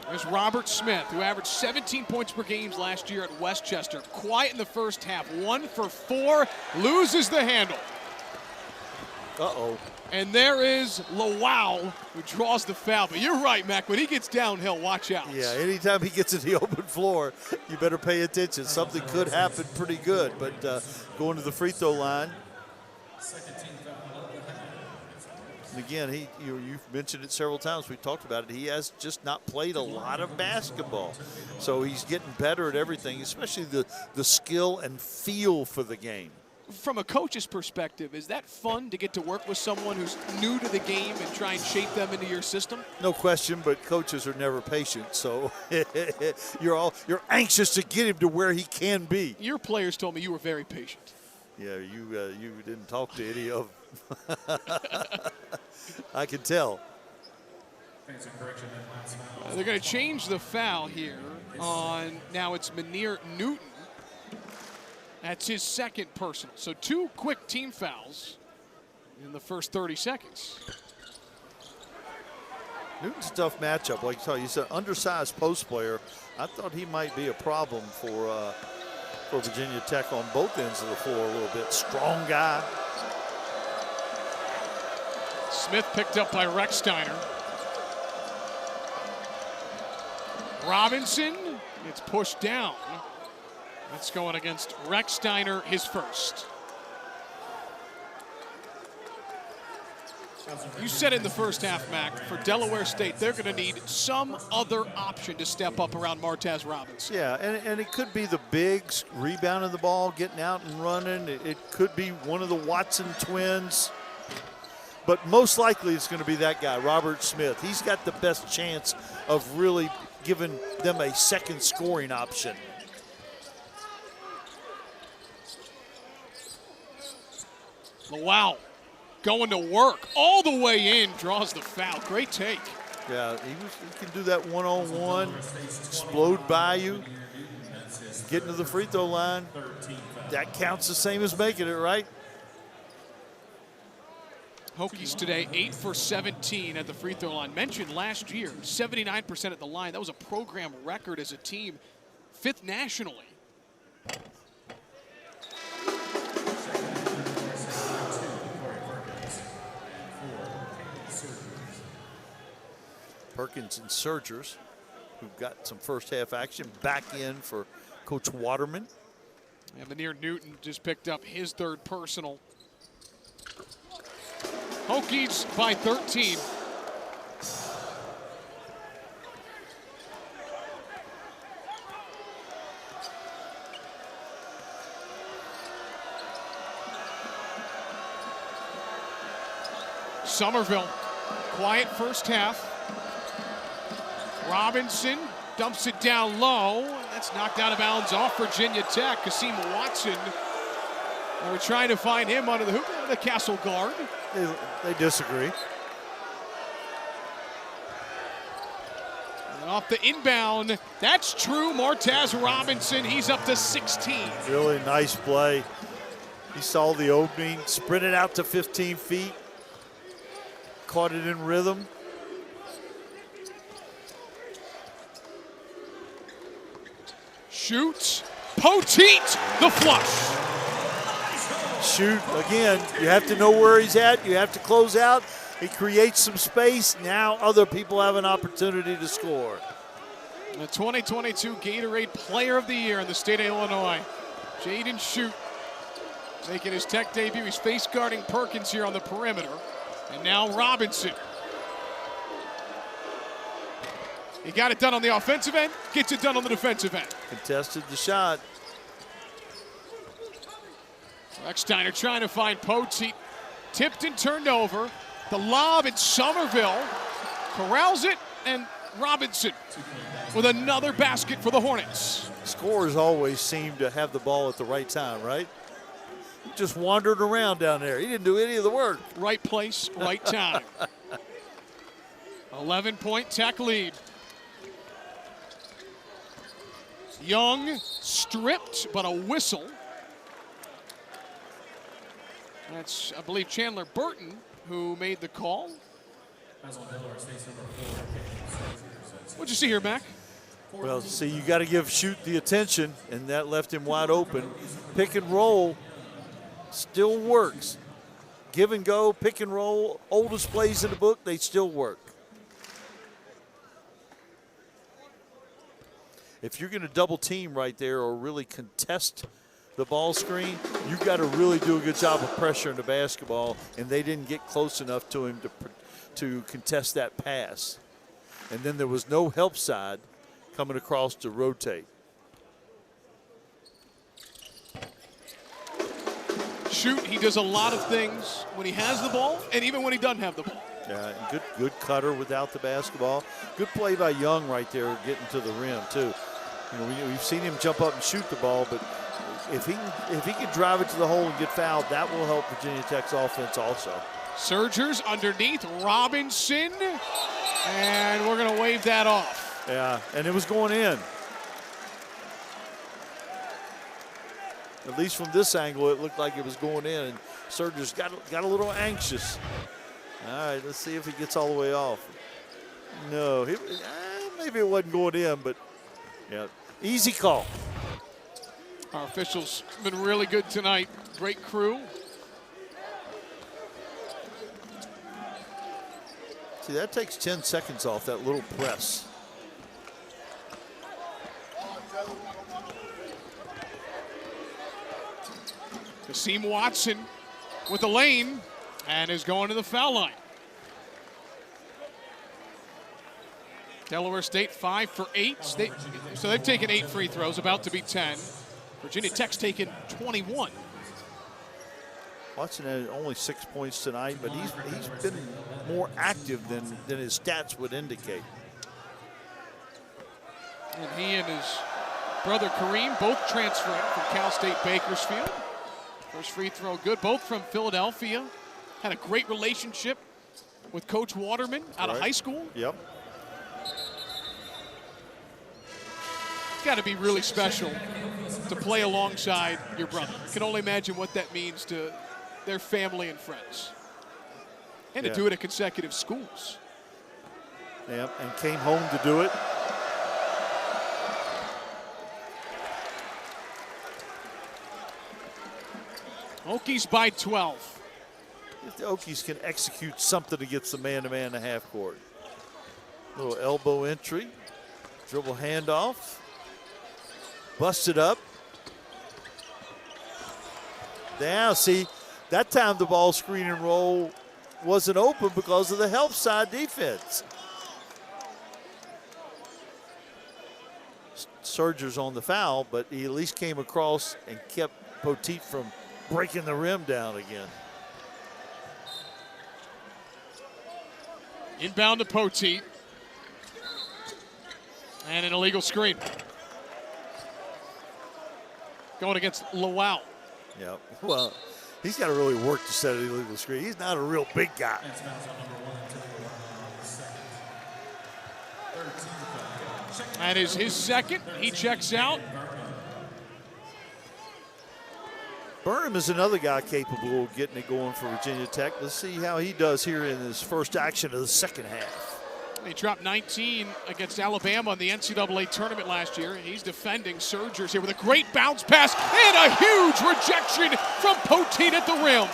There's Robert Smith, who averaged 17 points per game last year at Westchester. Quiet in the first half, 1 for 4, loses the handle. Uh-oh. And there is Lawal, who draws the foul. But you're right, Mac, when he gets downhill, watch out. Yeah, anytime he gets in the open floor, you better pay attention. Something could happen pretty good, but going to the free throw line. And again, you've mentioned it several times. We talked about it. He has just not played a lot of basketball. So he's getting better at everything, especially the skill and feel for the game. From a coach's perspective, is that fun to get to work with someone who's new to the game and try and shape them into your system? No question, but coaches are never patient. So you're anxious to get him to where he can be. Your players told me you were very patient. Yeah, you didn't talk to any of them. I can tell. They're going to change the foul here on, now it's Mynheer Newton. That's his 2nd personal. So 2 quick team fouls in the first 30 seconds. Newton's a tough matchup. Like you said, undersized post player. I thought he might be a problem for Virginia Tech on both ends of the floor a little bit. Strong guy. Smith picked up by Rechsteiner. Robinson gets pushed down. That's going against Rechsteiner, his first. You said in the first half, Mac, for Delaware State, they're going to need some other option to step up around Martaz Robinson. Yeah, and it could be the bigs rebounding the ball, getting out and running. It could be one of the Watson twins. But most likely it's going to be that guy, Robert Smith. He's got the best chance of really giving them a second scoring option. Lawal going to work all the way in, draws the foul. Great take. Yeah, he can do that one-on-one, explode by you, getting to the free throw line. That counts the same as making it, right? Hokies today 8 for 17 at the free throw line. Mentioned last year, 79% at the line. That was a program record as a team, 5th nationally. Perkins and Surgers, who've got some first half action, back in for Coach Waterman. And Manir Newton just picked up his 3rd personal. Hokies by 13. Somerville, quiet first half. Robinson dumps it down low. That's knocked out of bounds off Virginia Tech. Kasim Watson. We're trying to find him under the hoop. The Castle guard. They disagree. And off the inbound, that's true. Martaz Robinson, he's up to 16. Really nice play. He saw the opening, sprinted out to 15 feet, caught it in rhythm. Shoots. Poteat, the flush. Shoot, again, you have to know where he's at. You have to close out. He creates some space. Now other people have an opportunity to score. The 2022 Gatorade Player of the Year in the state of Illinois, Jaydon Shoot, making his Tech debut. He's face guarding Perkins here on the perimeter. And now Robinson. He got it done on the offensive end, gets it done on the defensive end. Contested the shot. Ecksteiner trying to find Poteat. Tipped and turned over. The lob in Somerville. Corrals it, and Robinson with another basket for the Hornets. Scorers always seem to have the ball at the right time, right? He just wandered around down there. He didn't do any of the work. Right place, right time. 11-point Tech lead. Young stripped, but a whistle. That's, I believe, Chandler Burton who made the call. What'd you see here, Mac? Well, see, you got to give Shoot the attention, and that left him wide open. Pick and roll still works. Give and go, pick and roll, oldest plays in the book, they still work. If you're going to double team right there or really contest the ball screen, you've got to really do a good job of pressuring the basketball, and they didn't get close enough to him to contest that pass. And then there was no help side coming across to rotate. Shoot, he does a lot of things when he has the ball and even when he doesn't have the ball. Yeah, good cutter without the basketball. Good play by Young right there getting to the rim, too. You know, we've seen him jump up and shoot the ball, but if he can drive it to the hole and get fouled, that will help Virginia Tech's offense also. Surgers underneath Robinson, and we're going to wave that off. Yeah, and it was going in. At least from this angle, it looked like it was going in, and Surgers got a little anxious. All right, let's see if he gets all the way off. No, maybe it wasn't going in, but yeah, easy call. Our officials have been really good tonight. Great crew. See, that takes 10 seconds off that little press. Kasim Watson with the lane and is going to the foul line. Delaware State 5 for 8. So they've taken 8 free throws, about to be 10. Virginia Tech's taken 21. Watson had only 6 points tonight, but he's been more active than his stats would indicate. And he and his brother Kareem both transferring from Cal State Bakersfield. First free throw good, both from Philadelphia. Had a great relationship with Coach Waterman out of high school. Yep. It's got to be really special to play alongside your brother. I can only imagine what that means to their family and friends. And to do it at consecutive schools. Yep, and came home to do it. Hokies by 12. If the Hokies can execute something against the man-to-man in the half court. Little elbow entry, dribble handoff, busted up. Now, see, that time the ball screen and roll wasn't open because of the help side defense. Surger's on the foul, but he at least came across and kept Poteat from breaking the rim down again. Inbound to Poteat. And an illegal screen. Going against Lawal. Yeah, well, he's got to really work to set an illegal screen. He's not a real big guy. That is his second. He checks out. Burnham is another guy capable of getting it going for Virginia Tech. Let's see how he does here in his first action of the second half. He dropped 19 against Alabama in the NCAA tournament last year. He's defending Surgers here with a great bounce pass and a huge rejection from Poteat at the rim.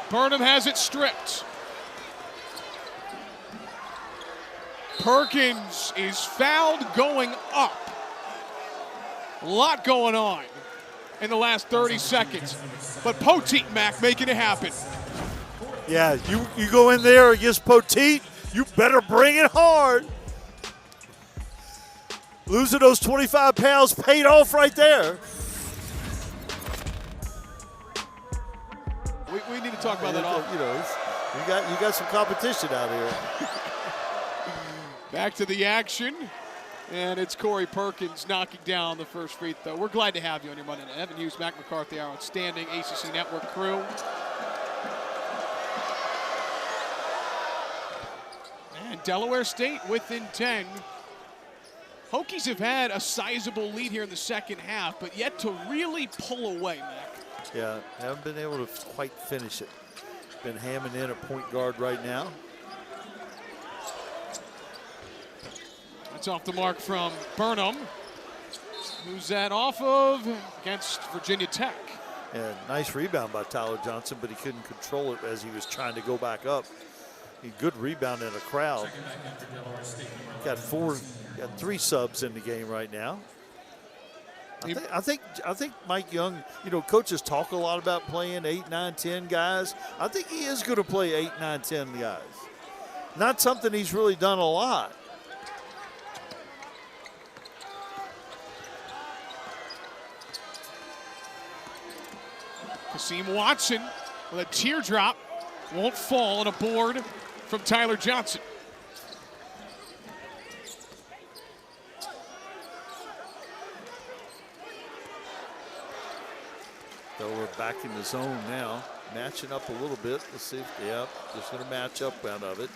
Burnham has it stripped. Perkins is fouled going up. A lot going on in the last 30 seconds. But Poteat, Mac, making it happen. Yeah, you go in there against Poteat, you better bring it hard. Losing those 25 pounds paid off right there. We need to talk about that often. You know, you got some competition out here. Back to the action, and it's Corey Perkins knocking down the first free throw. We're glad to have you on your Monday night. Evan Hughes, Mac McCarthy, our outstanding ACC Network crew. And Delaware State within 10. Hokies have had a sizable lead here in the second half, but yet to really pull away, Mac. Yeah, haven't been able to quite finish it. Been hamming in a point guard right now. That's off the mark from Burnham. Who's that off of? Against Virginia Tech. Yeah, nice rebound by Tyler Johnson, but he couldn't control it as he was trying to go back up. Good rebound in a crowd. Got 3 subs in the game right now. I think Mike Young, you know, coaches talk a lot about playing 8, 9, 10 guys. I think he is going to play 8, 9, 10 guys. Not something he's really done a lot. Kasim Watson with a teardrop. Won't fall on a board from Tyler Johnson. So we're back in the zone now, matching up a little bit. Let's see if, just going to match up out of it.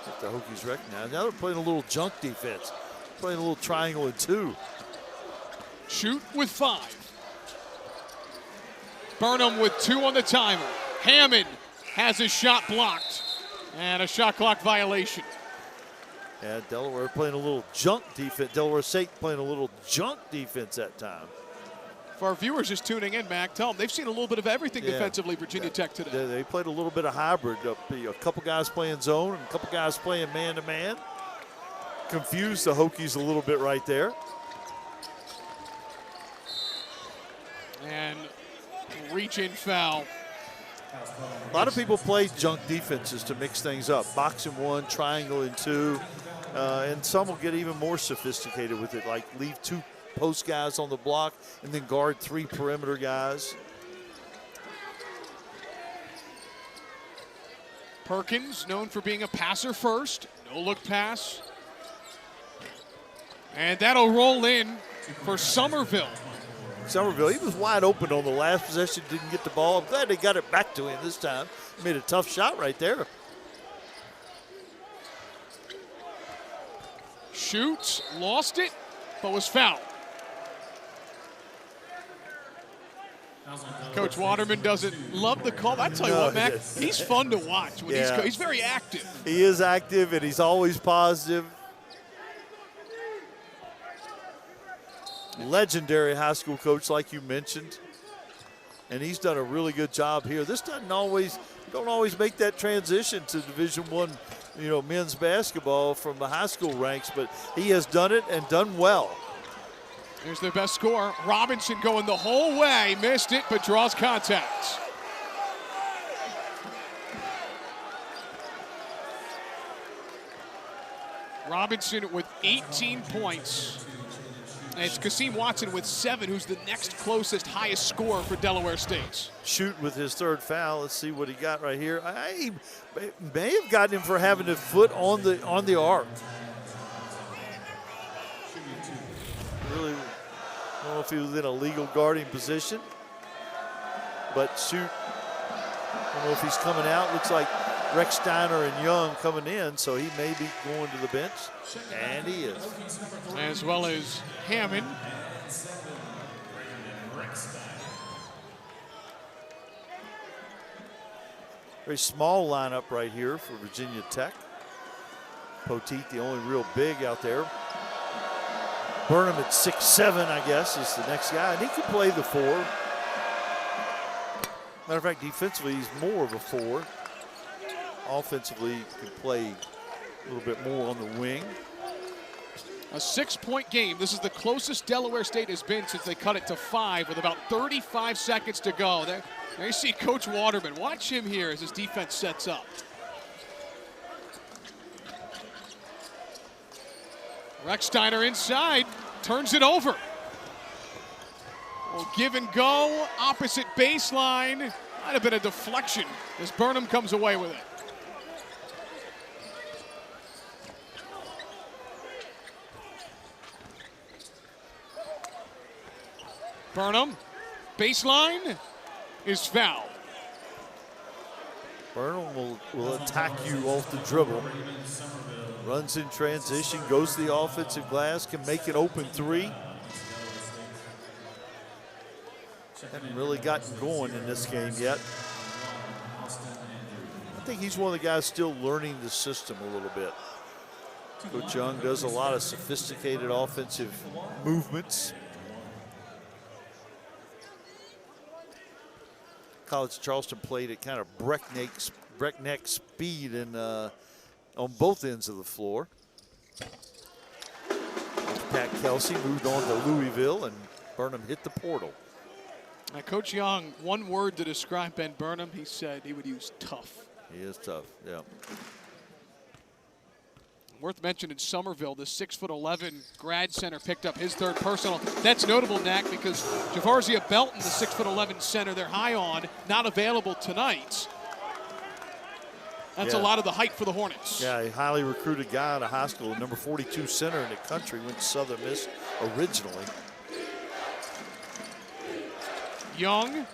If the Hokies recognize. Now they're playing a little junk defense, playing a little triangle and 2. Shoot with 5. Burnham with 2 on the timer. Hammond has his shot blocked. And a shot clock violation. Yeah, Delaware playing a little junk defense. Delaware State playing a little junk defense that time. For our viewers just tuning in, Mac, tell them they've seen a little bit of everything defensively, Virginia Tech today. They played a little bit of hybrid. A couple guys playing zone and a couple guys playing man-to-man. Confused the Hokies a little bit right there. And reach-in foul A lot of people play junk defenses to mix things up. Box in one, triangle in two, and some will get even more sophisticated with it, like leave 2 post guys on the block and then guard 3 perimeter guys. Perkins, known for being a passer first. No-look pass. And that'll roll in for Somerville. Somerville, he was wide open on the last possession, didn't get the ball. I'm glad they got it back to him this time. Made a tough shot right there. Shoots, lost it, but was fouled. Coach Waterman doesn't love the call. I tell you what, Mac, he's fun to watch. When he's very active. He is active, and he's always positive. Legendary high school coach, like you mentioned, and he's done a really good job here. This don't always make that transition to Division I, men's basketball from the high school ranks, but he has done it and done well. Here's their best scorer. Robinson going the whole way. Missed it, but draws contact. Robinson with 18 points. And it's Kasim Watson with 7, who's the next closest highest scorer for Delaware State. Shoot with his 3rd foul. Let's see what he got right here. I may have gotten him for having a foot on the arc. Really, I don't know if he was in a legal guarding position, but shoot. I don't know if he's coming out. Looks like Rex Steiner and Young coming in, so he may be going to the bench, and he is. As well as Hammond. Very small lineup right here for Virginia Tech. Poteat, the only real big out there. Burnham at 6'7", I guess, is the next guy, and he can play the 4. Matter of fact, defensively, he's more of a 4. Offensively, he can play a little bit more on the wing. A 6-point game. This is the closest Delaware State has been since they cut it to 5 with about 35 seconds to go. There you see Coach Waterman. Watch him here as his defense sets up. Rex Steiner inside, turns it over. Well, give and go, opposite baseline. Might have been a deflection as Burnham comes away with it. Burnham, baseline, is fouled. Burnham will attack you off the dribble. Runs in transition, goes to the offensive glass, can make an open 3. Haven't really gotten going in this game yet. I think he's one of the guys still learning the system a little bit. Coach Young does a lot of sophisticated offensive movements. College of Charleston played at kind of breakneck speed and on both ends of the floor. Pat Kelsey moved on to Louisville, and Burnham hit the portal. Now, Coach Young, one word to describe Ben Burnham, he said he would use tough. He is tough, yeah. Worth mentioning, Somerville, the 6'11" grad center, picked up his 3rd personal. That's notable, Knack, because Javarzia Belton, the 6'11" center they're high on, not available tonight. That's a lot of the height for the Hornets. Yeah, a highly recruited guy out of high school, number 42 center in the country, went to Southern Miss originally. Young,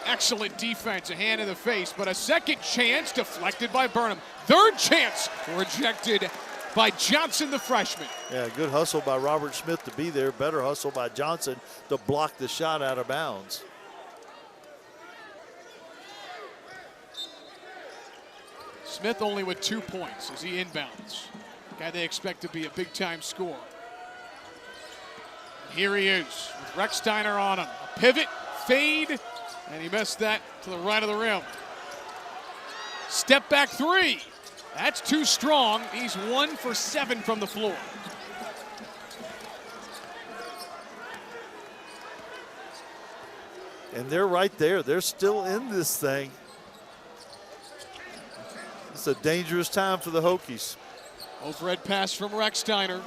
excellent defense, a hand in the face, but a second chance deflected by Burnham. 3rd chance rejected by Johnson, the freshman. Yeah, good hustle by Robert Smith to be there. Better hustle by Johnson to block the shot out of bounds. Smith only with 2 points as he inbounds. Guy they expect to be a big-time scorer. Here he is with Rex Steiner on him. A pivot, fade, and he missed that to the right of the rim. Step back 3. That's too strong. He's 1 for 7 from the floor. And they're right there. They're still in this thing. It's a dangerous time for the Hokies. Overhead pass from Rechsteiner.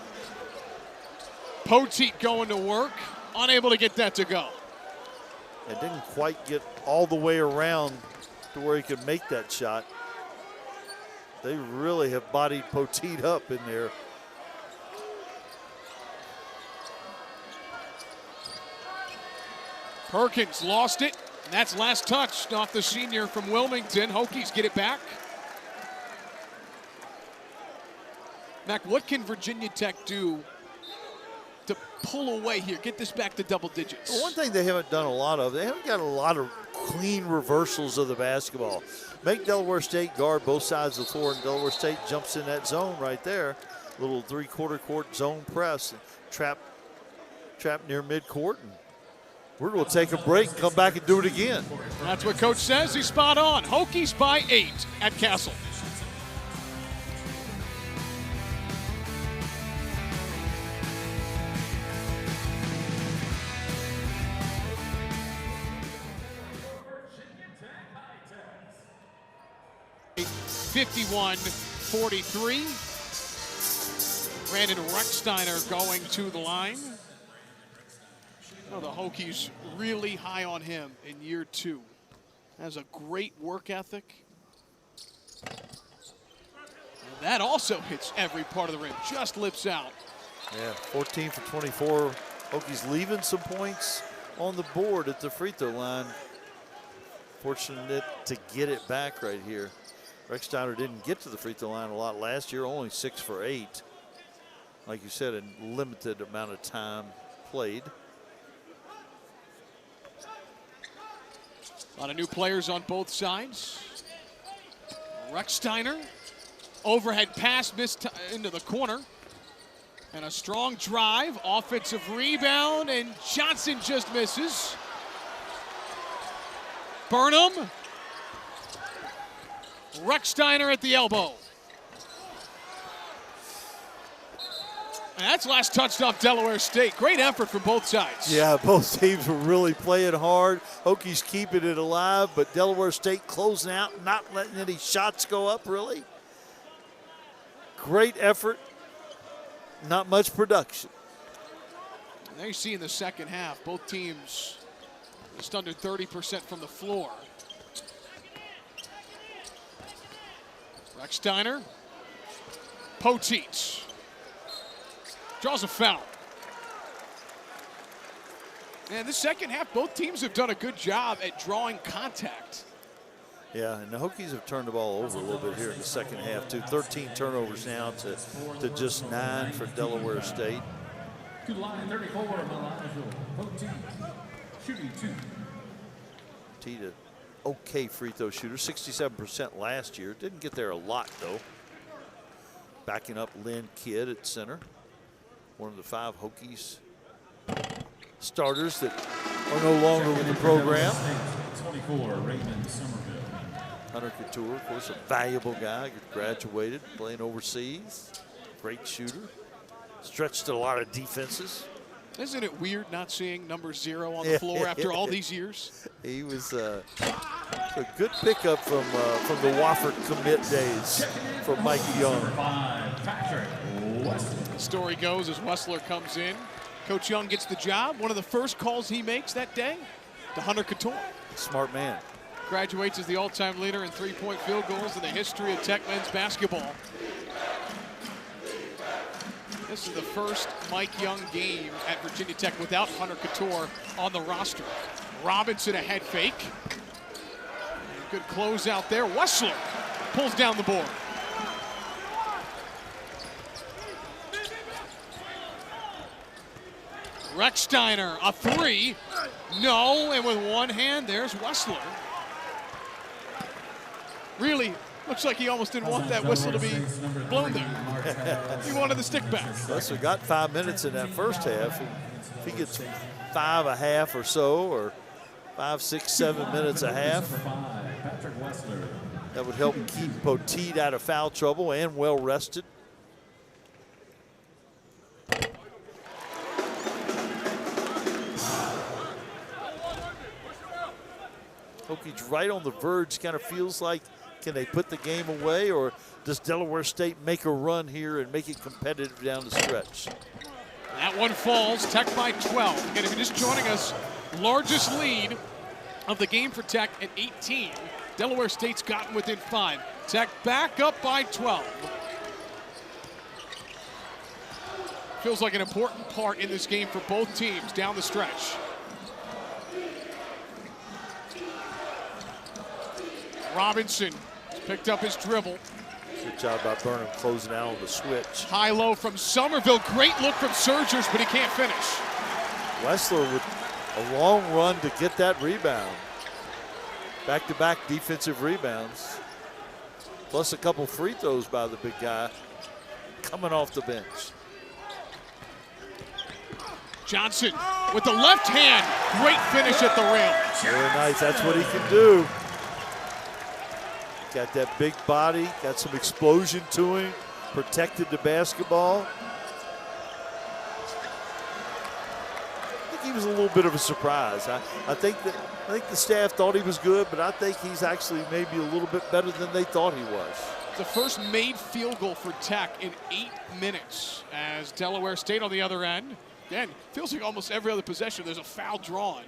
Poteat going to work, unable to get that to go. It didn't quite get all the way around to where he could make that shot. They really have bodied Poteat up in there. Perkins lost it, and that's last touched off the senior from Wilmington. Hokies get it back. Mac, what can Virginia Tech do to pull away here, get this back to double digits? Well, one thing they haven't done a lot of, they haven't got a lot of clean reversals of the basketball. Make Delaware State guard both sides of the floor, and Delaware State jumps in that zone right there. Little three-quarter court zone press, and trap near midcourt. And we're going to take a break and come back and do it again. That's what Coach says. He's spot on. Hokies by 8 at Castle. Virginia Tech High Techs. 51-43. Brandon Rechsteiner going to the line. Oh, the Hokies really high on him in year 2. Has a great work ethic. And that also hits every part of the rim, just lips out. Yeah, 14 for 24. Hokies leaving some points on the board at the free throw line. Fortunate to get it back right here. Rechsteiner didn't get to the free throw line a lot last year, only 6 for 8. Like you said, a limited amount of time played. A lot of new players on both sides. Rechsteiner, overhead pass missed into the corner. And a strong drive, offensive rebound, and Johnson just misses. Burnham. Rechsteiner at the elbow. And that's last touched off Delaware State. Great effort from both sides. Yeah, both teams were really playing hard. Hokies keeping it alive, but Delaware State closing out, not letting any shots go up, really. Great effort, not much production. There you see in the second half, both teams just under 30% from the floor. Rechsteiner, Poteat. Draws a foul. And the second half, both teams have done a good job at drawing contact. Yeah, and the Hokies have turned the ball over a little bit here in the second half, too. 13 turnovers now to just 9 for Delaware State. To the line, 34, Mylyjael Poteat, shooting 2. Poteat, okay free throw shooter, 67% last year. Didn't get there a lot, though. Backing up Lynn Kidd at center. One of the 5 Hokies starters that are no longer with the program. 24, Raymond Somerville. Hunter Couture, of course, a valuable guy, graduated, playing overseas. Great shooter. Stretched a lot of defenses. Isn't it weird not seeing number 0 on the floor after all these years? He was a good pickup from the Wofford commit days from Mike Young. The story goes as Wessler comes in, Coach Young gets the job. One of the first calls he makes that day to Hunter Couture. Smart man. Graduates as the all-time leader in three-point field goals in the history of Tech men's basketball. This is the first Mike Young game at Virginia Tech without Hunter Couture on the roster. Robinson a head fake. Good close out there. Wessler pulls down the board. Rechsteiner, a 3. No, and with one hand, there's Wessler. Really looks like he almost didn't want that whistle to be blown there. He wanted the stick back. Wessler got 5 minutes in that first half. If he gets 5 a half or so, or 5, 6, 7 minutes a half, that would help keep Poteat out of foul trouble and well rested. Hokies right on the verge, kind of feels like Can they put the game away, or does Delaware State make a run here and make it competitive down the stretch? That one falls. Tech by 12. Again, if you're just joining us, largest lead of the game for Tech at 18. Delaware State's gotten within 5. Tech back up by 12. Feels like an important part in this game for both teams down the stretch. Robinson has picked up his dribble. Good job by Burnham closing out on the switch. High-low from Somerville. Great look from Surgers, but he can't finish. Wessler with a long run to get that rebound. Back-to-back defensive rebounds. Plus a couple free throws by the big guy coming off the bench. Johnson with the left hand. Great finish at the rim. Very nice. That's what he can do. Got that big body, got some explosion to him, protected the basketball. I think he was a little bit of a surprise. I think the staff thought he was good, but I think he's actually maybe a little bit better than they thought he was. The first made field goal for Tech in 8 minutes, as Delaware State on the other end. Again, feels like almost every other possession there's a foul drawn.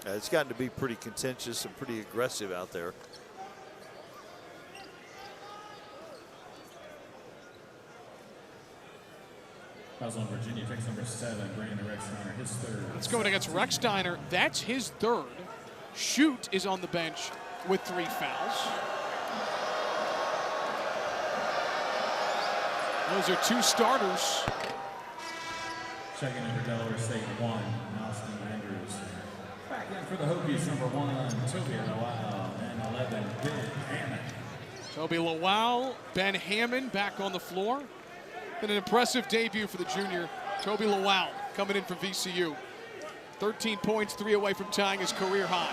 It's gotten to be pretty contentious and pretty aggressive out there. Fouls on Virginia Tech's number 7, Brandon Rexsteiner, his 3rd. It's going against Rexsteiner. That's his 3rd. Shoot is on the bench with 3 fouls. Those are 2 starters. Checking in for Delaware State, 1, Austin Andrews. Back in for the Hokies, number 1, Toibu Lawal, and 11, Ben Hammond. Toibu Lawal, Ben Hammond back on the floor. Been an impressive debut for the junior. Toibu Lawal coming in for VCU. 13 points, 3 away from tying his career high.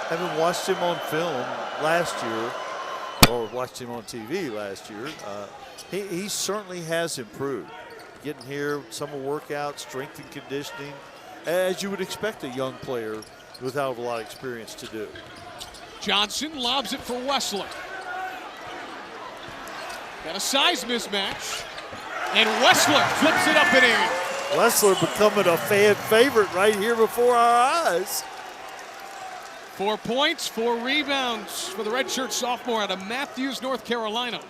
Having watched him on film last year, or watched him on TV last year, he certainly has improved. Getting here, summer workouts, strength and conditioning, as you would expect a young player without a lot of experience to do. Johnson lobs it for Wessler. Got a size mismatch, and Wessler flips it up in air. Wessler becoming a fan favorite right here before our eyes. 4 points, 4 rebounds for the redshirt sophomore out of Matthews, North Carolina.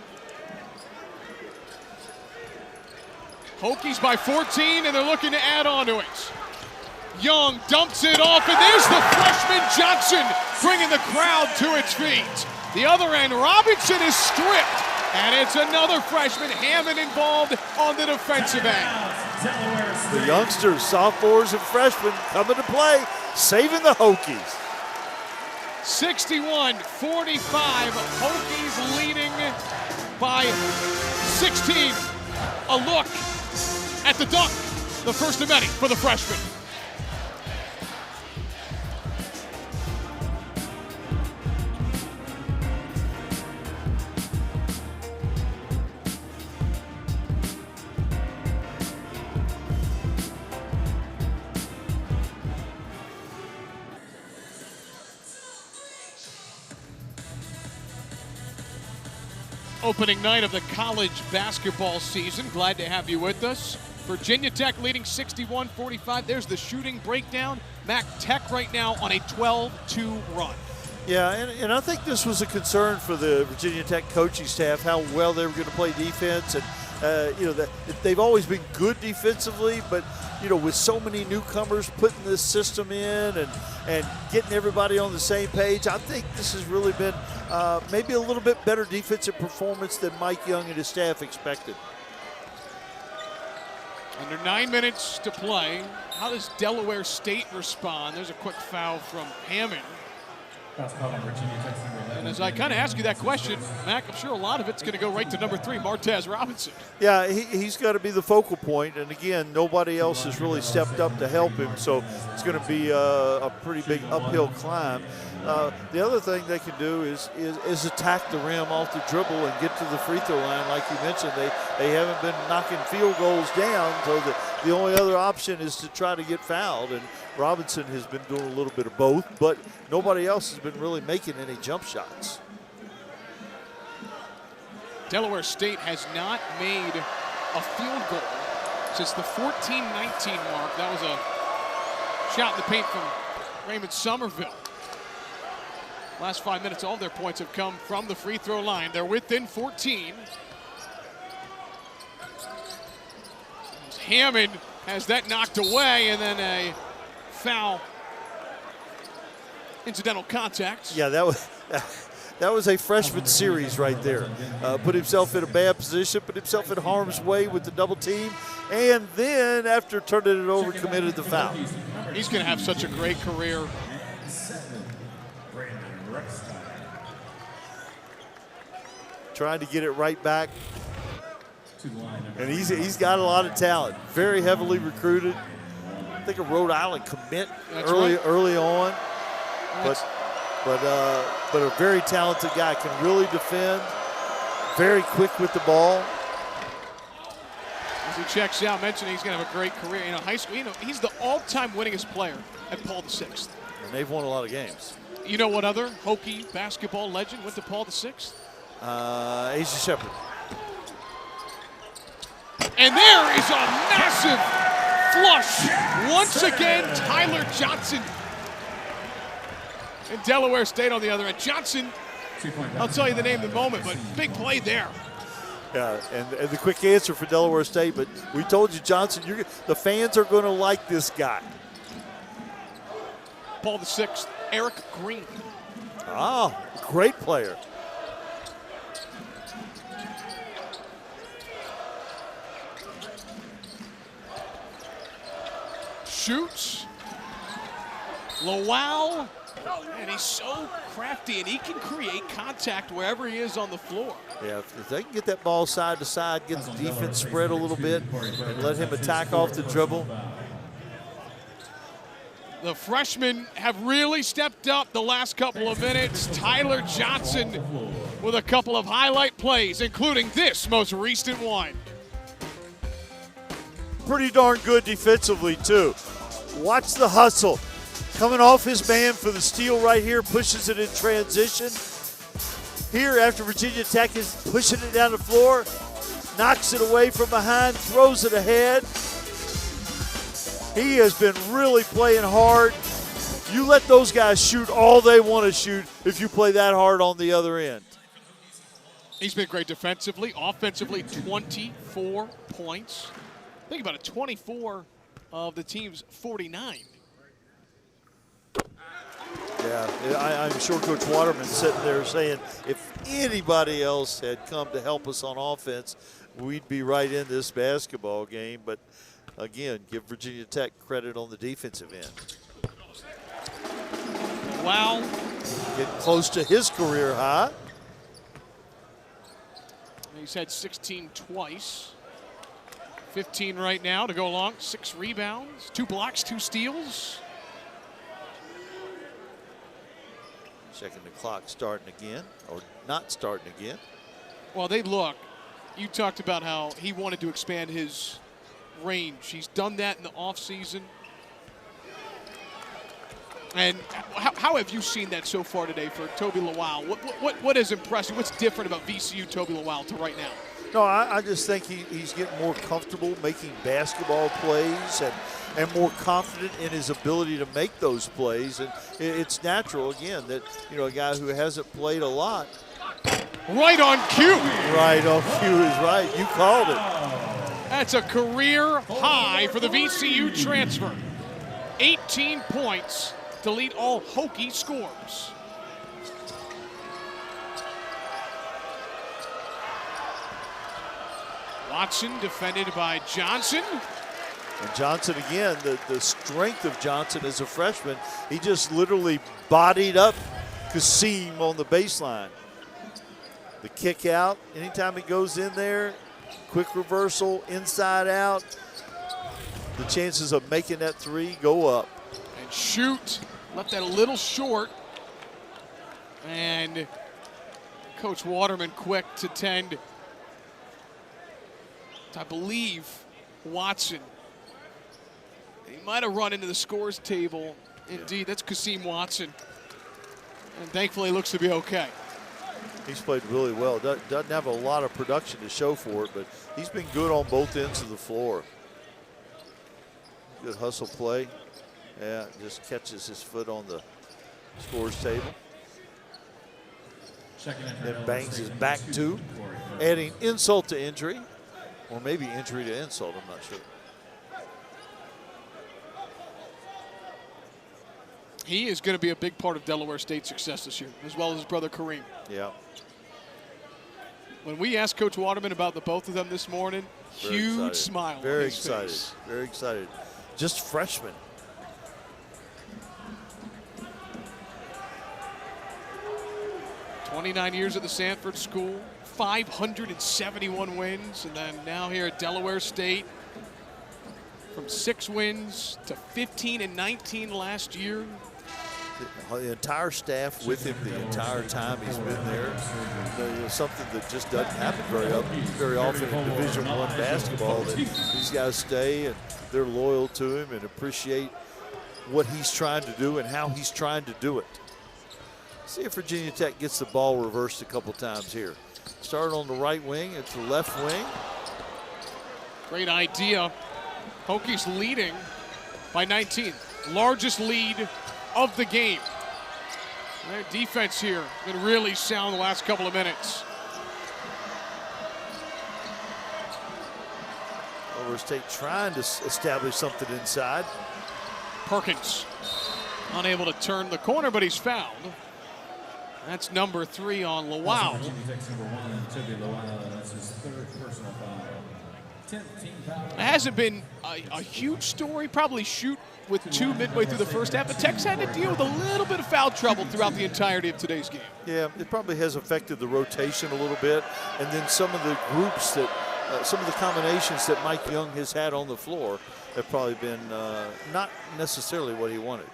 Hokies by 14, and they're looking to add on to it. Young dumps it off, and there's the freshman Johnson bringing the crowd to its feet. The other end, Robinson is stripped, and it's another freshman, Hammond, involved on the defensive end. The youngsters, sophomores and freshmen coming to play, saving the Hokies. 61-45, Hokies leading by 16. A look at the dunk, the first of many for the freshman. Opening night of the college basketball season. Glad to have you with us. Virginia Tech leading 61-45. There's the shooting breakdown. Mac Tech right now on a 12-2 run. Yeah, and I think this was a concern for the Virginia Tech coaching staff, how well they were going to play defense. And, they've always been good defensively, but, with so many newcomers putting this system in and getting everybody on the same page, I think this has really been maybe a little bit better defensive performance than Mike Young and his staff expected. Under 9 minutes to play. How does Delaware State respond? There's a quick foul from Hammond. And as I kind of ask you that question, Mac, I'm sure a lot of it's going to go right to number 3, Martaz Robinson. Yeah, he's got to be the focal point, and again, nobody else has really stepped up to help him, so it's going to be a pretty big uphill climb. The other thing they can do is attack the rim off the dribble and get to the free throw line. Like you mentioned, they haven't been knocking field goals down, so the only other option is to try to get fouled. And Robinson has been doing a little bit of both, but nobody else has been really making any jump shots. Delaware State has not made a field goal since the 14-19 mark. That was a shot in the paint from Raymond Somerville. Last 5 minutes, all of their points have come from the free throw line. They're within 14. Hammond has that knocked away, and then a foul. Incidental contact. Yeah, that was a freshman series right there. Put himself in a bad position, put himself in harm's way with the double team, and then after turning it over, committed the foul. He's going to have such a great career. Trying to get it right back. And he's got a lot of talent. Very heavily recruited. I think a Rhode Island commit early on. But a very talented guy. Can really defend. Very quick with the ball. As he checks out, mentioning he's going to have a great career. You know, high school. You know, he's the all-time winningest player at Paul VI. And they've won a lot of games. You know what other Hokie basketball legend went to Paul VI? Asia Shepherd. And there is a massive flush. Once again, Tyler Johnson. And Delaware State on the other end. Johnson, I'll tell you the name in a moment, but big play there. Yeah, and the quick answer for Delaware State, but we told you, Johnson, the fans are going to like this guy. Paul VI, Eric Green. Ah, great player. Shoots. Lawal. And he's so crafty, and he can create contact wherever he is on the floor. Yeah, if they can get that ball side to side, get the defense spread a little bit, and let him attack off the dribble. The freshmen have really stepped up the last couple of minutes. Tyler Johnson with a couple of highlight plays, including this most recent one. Pretty darn good defensively, too. Watch the hustle. Coming off his man for the steal right here, pushes it in transition. Here, after Virginia Tech is pushing it down the floor, knocks it away from behind, throws it ahead. He has been really playing hard. You let those guys shoot all they want to shoot if you play that hard on the other end. He's been great defensively. Offensively, 24 points. Think about it, 24 of the team's 49. Yeah, I'm sure Coach Waterman's sitting there saying, if anybody else had come to help us on offense, we'd be right in this basketball game. But again, give Virginia Tech credit on the defensive end. Wow. Getting close to his career high. He's had 16 twice. 15 right now to go along. 6 rebounds, 2 blocks, 2 steals. Checking the clock starting again, or not starting again. Well, they look. You talked about how he wanted to expand his range. He's done that in the offseason. And how have you seen that so far today for Toibu Lawal? What has impressed you? What's different about VCU Toibu Lawal to right now? No, I just think he's getting more comfortable making basketball plays and more confident in his ability to make those plays. And it's natural, again, that, you know, a guy who hasn't played a lot. Right on cue. Right on cue is right. You called it. That's a career high for the VCU transfer. 18 points to lead all Hokie scores. Watson defended by Johnson. And Johnson, again, the strength of Johnson as a freshman, he just literally bodied up Kasim on the baseline. The kick out, anytime he goes in there, quick reversal, inside out, the chances of making that three go up. And shoot, left that a little short. And Coach Waterman quick to tend, I believe, Watson. He might have run into the scores table. Indeed, that's Kasim Watson. And thankfully, looks to be okay. He's played really well. Doesn't have a lot of production to show for it, but he's been good on both ends of the floor. Good hustle play. Yeah, just catches his foot on the scores table. Then bangs his back too, adding insult to injury, or maybe injury to insult, I'm not sure. He is going to be a big part of Delaware State's success this year, as well as his brother Kareem. Yeah. When we asked Coach Waterman about the both of them this morning, huge smile. Very on his excited. face. Very excited. Just freshmen. "29 years at the Sanford School, 571 wins, and then now here at Delaware State, from 6 wins to 15 and 19 last year. The entire staff with him the entire time he's been there. Something that just doesn't happen very often in Division I basketball, that these guys stay and they're loyal to him and appreciate what he's trying to do and how he's trying to do it. See if Virginia Tech gets the ball reversed a couple times here. Start on the right wing, it's the left wing. Great idea. Hokies leading by 19. Largest lead of the game. Their defense here been really sound the last couple of minutes. Delaware State trying to establish something inside. Perkins unable to turn the corner, but he's fouled. That's number 3 on Lawal. It hasn't been a huge story. Probably shoot with 2 midway through the first half, but Tech's had to deal with a little bit of foul trouble throughout the entirety of today's game. Yeah, it probably has affected the rotation a little bit, and then some of the groups that, some of the combinations that Mike Young has had on the floor have probably been not necessarily what he wanted.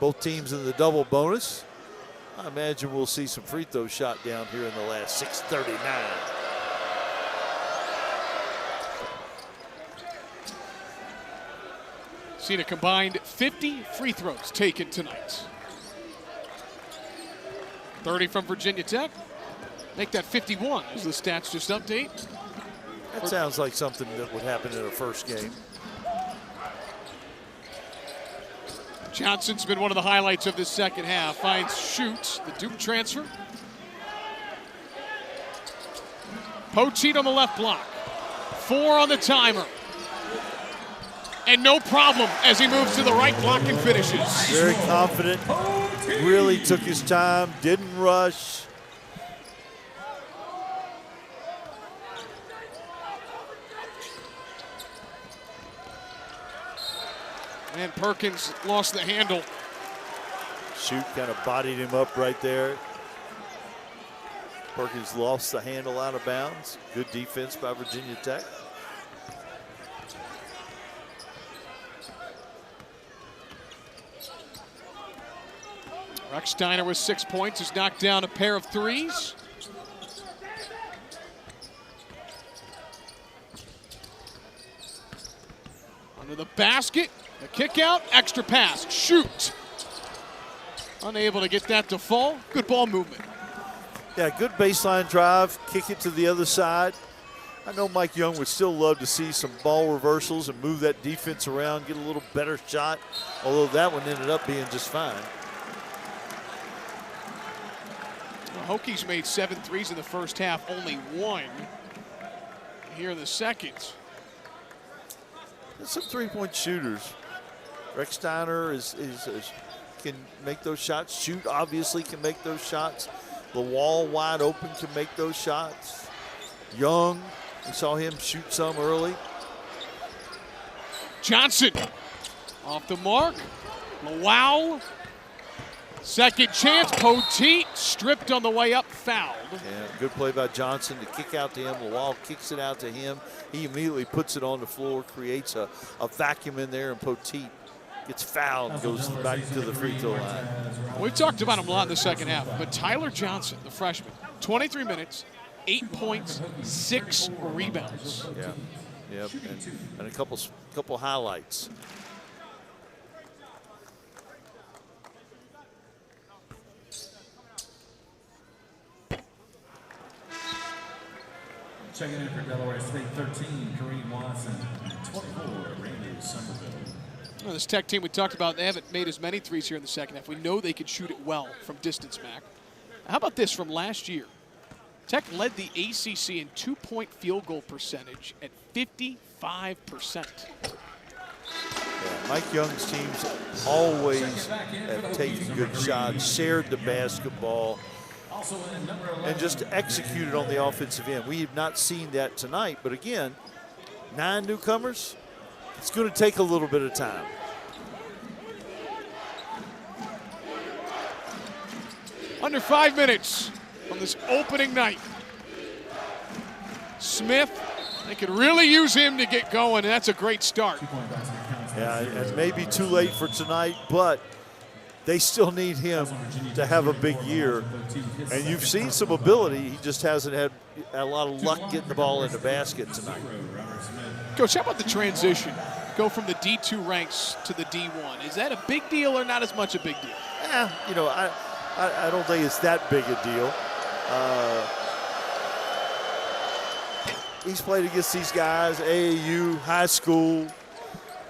Both teams in the double bonus. I imagine we'll see some free throw shot down here in the last 6:39. Seen a combined 50 free throws taken tonight. 30 from Virginia Tech. Make that 51 as the stats just update. That sounds like something that would happen in a first game. Johnson's been one of the highlights of this second half. Finds Shoots, the Duke transfer. Poteat on the left block. 4 on the timer. And no problem as he moves to the right block and finishes. Very confident, really took his time, didn't rush. And Perkins lost the handle. Shoot kind of bodied him up right there. Perkins lost the handle out of bounds. Good defense by Virginia Tech. Rex-Steiner with 6 points has knocked down a pair of threes. Under the basket, a kick out, extra pass, shoot. Unable to get that to fall. Good ball movement. Yeah, good baseline drive, kick it to the other side. I know Mike Young would still love to see some ball reversals and move that defense around, get a little better shot, although that one ended up being just fine. The Hokies made 7 threes in the first half, only 1 here in the second. There's some three-point shooters. Rex-Steiner can make those shots. Shoot obviously can make those shots. Lawal wide open can make those shots. Young, we saw him shoot some early. Johnson off the mark. Lawal. Second chance. Poteat stripped on the way up, fouled. Yeah, good play by Johnson to kick out to him. Lawal kicks it out to him. He immediately puts it on the floor, creates a vacuum in there, and Poteat gets fouled and goes back to the free throw line. We've talked about him a lot in the second half, but Tyler Johnson, the freshman, 23 minutes, 8 points, 6 rebounds. Yeah. Yep, and a couple highlights. Checking in for Delaware State, 13, Kareem Watson, 24, Randy Somerville. Well, this Tech team we talked about, they haven't made as many threes here in the second half. We know they can shoot it well from distance, Mac. How about this from last year? Tech led the ACC in 2-point field goal percentage at 55%. Yeah, Mike Young's teams always have taken good shots, shared the basketball, and just executed on the offensive end. We have not seen that tonight, but again, 9 newcomers, it's going to take a little bit of time. Under 5 minutes on this opening night. Smith, they could really use him to get going, and that's a great start. Yeah, it may be too late for tonight, but they still need him to have a big year. And you've seen some ability. He just hasn't had a lot of luck getting the ball in the basket tonight. Coach, how about the transition? Go from the D2 ranks to the D1. Is that a big deal or not as much a big deal? Yeah, you know, I don't think it's that big a deal. He's played against these guys, AAU, high school,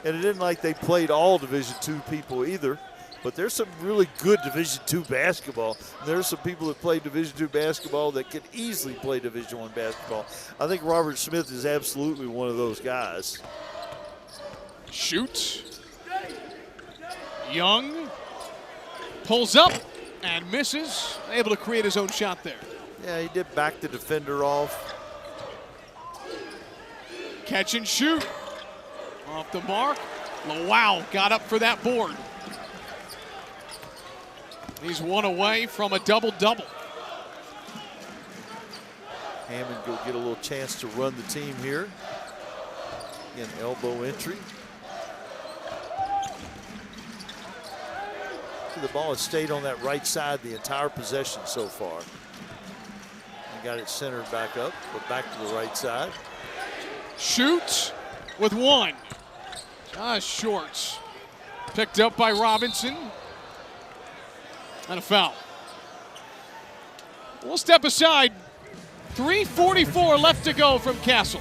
and it isn't like they played all Division II people either. But there's some really good Division II basketball. There's some people that play Division II basketball that could easily play Division I basketball. I think Robert Smith is absolutely one of those guys. Shoots. Young pulls up and misses. Able to create his own shot there. Yeah, he did back the defender off. Catch and shoot. Off the mark. Lawal got up for that board. He's one away from a double-double. Hammond will get a little chance to run the team here. Again, elbow entry. The ball has stayed on that right side the entire possession so far. And got it centered back up, but back to the right side. Shoots with one. Just short. Picked up by Robinson. And a foul. We'll step aside. 3:44 left to go from Castle.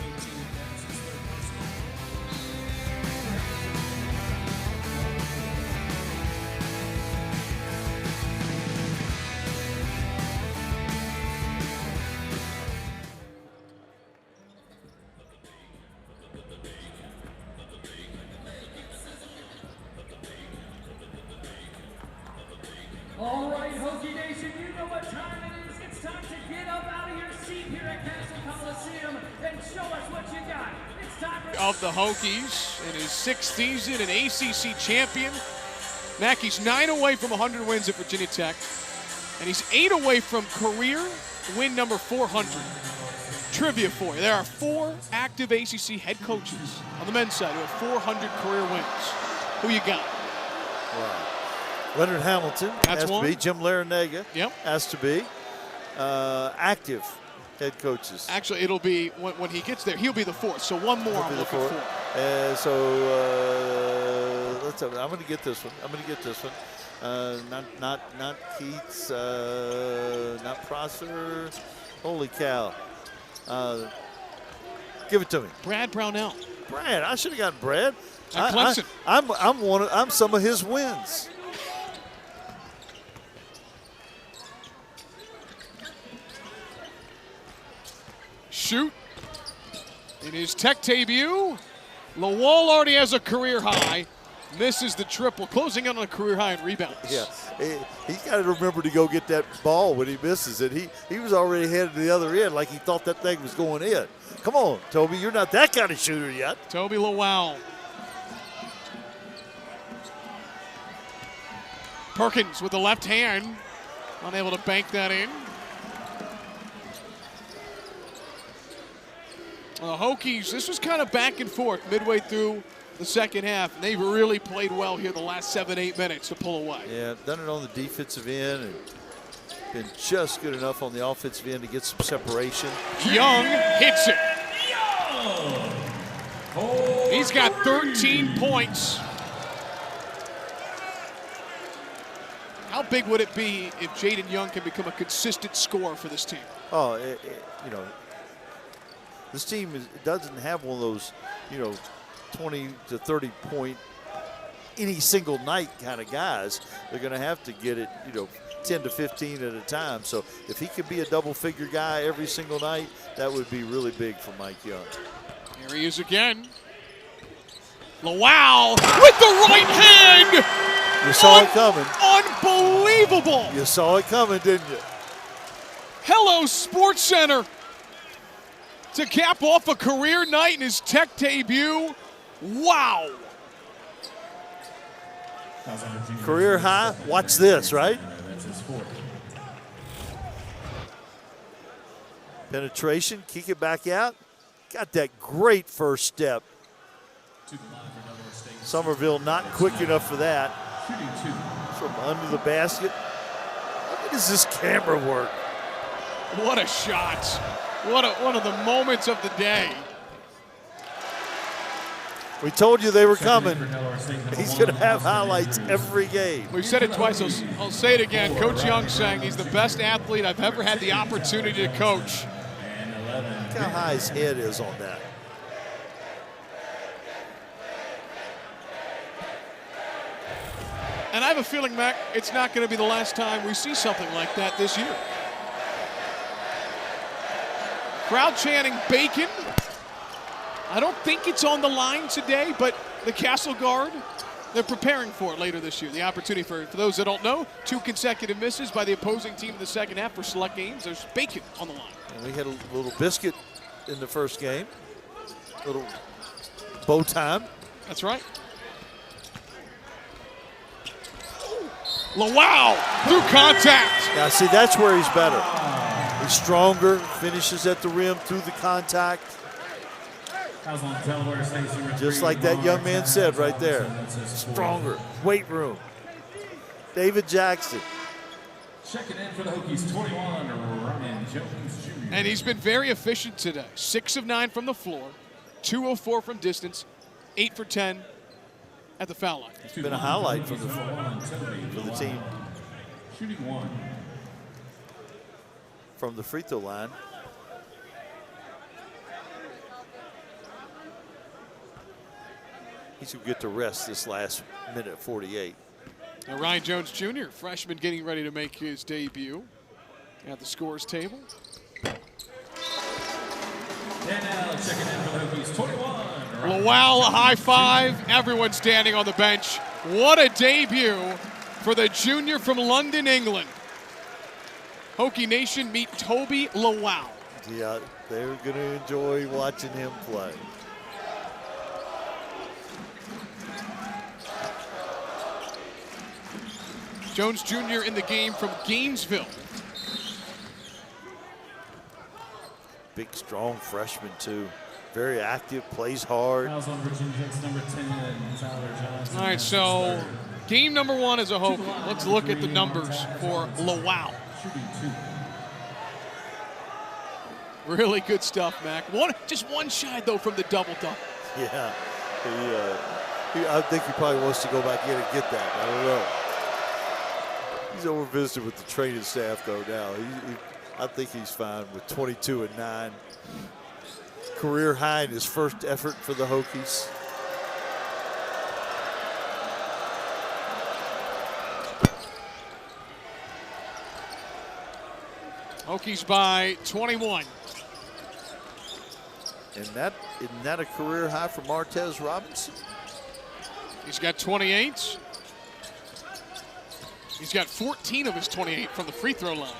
All right, Hokie Nation, you know what time it is. It's time to get up out of your seat here at Castle Coliseum and show us what you got. It's time for Of the Hokies in his 6th season, an ACC champion. Mackey's 9 away from 100 wins at Virginia Tech, and he's 8 away from career win number 400. Trivia for you: there are 4 active ACC head coaches on the men's side who have 400 career wins. Who you got? Wow. Leonard Hamilton has to be. Jim Larinaga has to be. Active head coaches. Actually, it'll be when he gets there. He'll be the 4th. So one more I'm looking for. I'm going to get this one. Not Keats. Not Prosser. Holy cow! Give it to me. Brad Brownell. Brad, I should have gotten Brad. Clemson. I'm some of his wins. Shoot. In his Tech debut, Lawal already has a career high. Misses the triple, closing in on a career high in rebounds. Yeah, he's got to remember to go get that ball when he misses it. He was already headed to the other end like he thought that thing was going in. Come on, Toby, you're not that kind of shooter yet. Toby Lawal. Perkins with the left hand, unable to bank that in. The Hokies, this was kind of back and forth midway through the second half, and they've really played well here the last 7-8 minutes to pull away. Yeah, done it on the defensive end and been just good enough on the offensive end to get some separation. Young hits it. He's got 13 points. How big would it be if Jaydon Young can become a consistent scorer for this team? Oh, you know, this team doesn't have one of those, you know, 20 to 30 point any single night kind of guys. They're going to have to get it, you know, 10 to 15 at a time. So if he could be a double-figure guy every single night, that would be really big for Mike Young. Here he is again. Lawal with the right hand. You saw it coming. Unbelievable. You saw it coming, didn't you? Hello, Sports Center. To cap off a career night in his Tech debut. Wow. Career high. Watch this, right? Penetration, kick it back out. Got that great first step. Somerville not quick enough for that. From under the basket. How does this camera work? What a shot. One of the moments of the day. We told you they were coming. He's going to have highlights every game. We've said it twice, I'll say it again. Coach Young saying he's the best athlete I've ever had the opportunity to coach. Look how high his head is on that. And I have a feeling, Mac, it's not going to be the last time we see something like that this year. Crowd chanting bacon. I don't think it's on the line today, but the Castle Guard, they're preparing for it later this year. The opportunity for those that don't know, 2 consecutive misses by the opposing team in the second half for select games. There's bacon on the line. And we had a little biscuit in the first game. Little bow time. That's right. Lawal through contact. Now, see, that's where he's better. He's stronger, finishes at the rim through the contact. Just like that young man said right there. Stronger, weight room. David Jackson. Checking in for the Hokies, 21, Ryan Jones Jr. And he's been very efficient today. 6 of 9 from the floor, 2 of 4 from distance, 8 for 10 at the foul line. It's been a highlight for the team. Shooting 1. From the free throw line. He's going to get to rest this last minute 48. Now Ryan Jones Jr., freshman, getting ready to make his debut at the scores table. And now checking in for the Hokies, 21. Lawal, a high five. Everyone standing on the bench. What a debut for the junior from London, England. Hokie Nation meet Toibu Lawal. Yeah, they're going to enjoy watching him play. Jones Jr. in the game from Gainesville. Big, strong freshman, too. Very active, plays hard. Fouls on Virginia Tech's number 10, Tyler Johnson. All right, so game number 1 is a Hokie. Let's look at the numbers for Lawal. Shooting 2. Really good stuff, Mac. Just one shy, though, from the double-double. Yeah. I think he probably wants to go back in and get that. I don't know. He's over visiting with the training staff, though, now. I think he's fine with 22 and 9. Career high in his first effort for the Hokies. Hokies by 21. And isn't that a career high for Martaz Robinson? He's got 28. He's got 14 of his 28 from the free throw line.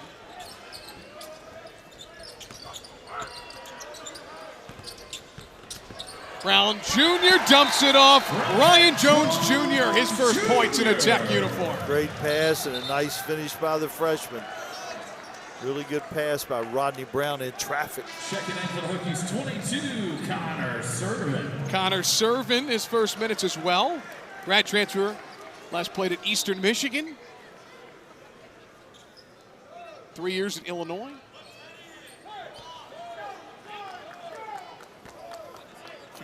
Brown Jr. dumps it off. Ryan Jones Jr., his first points in a Tech uniform. Great pass and a nice finish by the freshman. Really good pass by Rodney Brown in traffic. Checking in for the Hokies, 22, Connor Servin. Connor Servin, his first minutes as well. Grad transfer, last played at Eastern Michigan. 3 years in Illinois.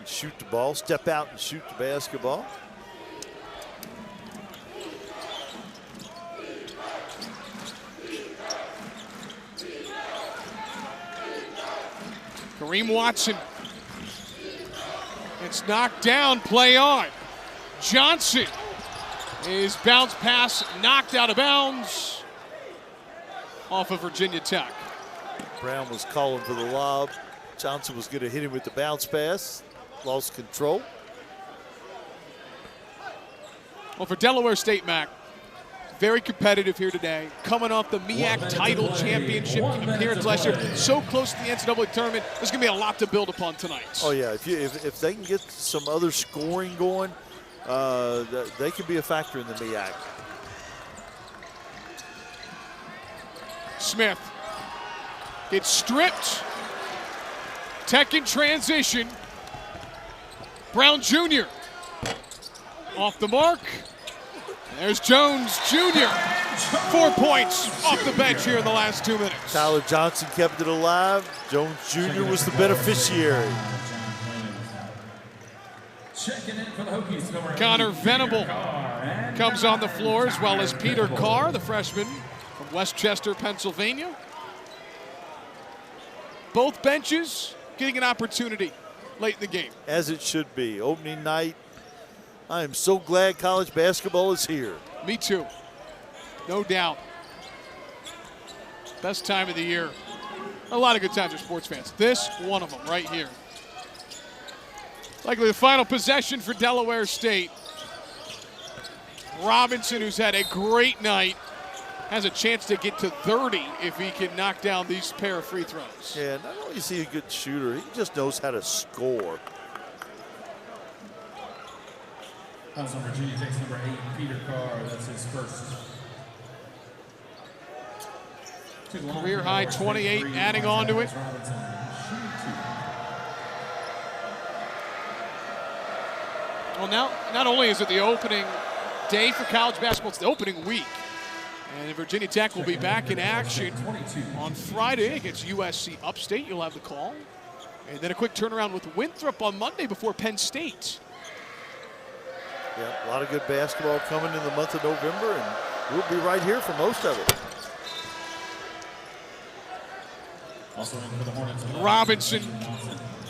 and shoot the ball, step out and shoot the basketball. Kareem Watson. It's knocked down, play on. Johnson. His bounce pass knocked out of bounds off of Virginia Tech. Brown was calling for the lob. Johnson was going to hit him with the bounce pass. Lost control. Well, for Delaware State, Mac, very competitive here today. Coming off the MEAC title championship appearance last year. So close to the NCAA tournament. There's going to be a lot to build upon tonight. Oh, yeah. If they can get some other scoring going, they can be a factor in the MEAC. Smith gets stripped. Tech in transition. Brown Jr. off the mark. There's Jones Jr. 4 points off the bench here in the last 2 minutes. Tyler Johnson kept it alive. Jones Jr. was the beneficiary. Checking in for the Hokies. Connor Venable comes on the floor, as well as Peter Carr, the freshman from Westchester, Pennsylvania. Both benches getting an opportunity late in the game. As it should be. Opening night. I am so glad college basketball is here. Me too. No doubt. Best time of the year. A lot of good times for sports fans. This, one of them, right here. Likely the final possession for Delaware State. Robinson, who's had a great night, has a chance to get to 30 if he can knock down these pair of free throws. Yeah, not only is he a good shooter, he just knows how to score. Comes on Virginia Tech's number 8, Peter Carr. That's his first. Career high 28, adding on to it. Well, now, not only is it the opening day for college basketball, it's the opening week. And Virginia Tech will be back in action on Friday against USC Upstate. You'll have the call. And then a quick turnaround with Winthrop on Monday before Penn State. Yeah, a lot of good basketball coming in the month of November, and we'll be right here for most of it. Also in for the Hornets. Robinson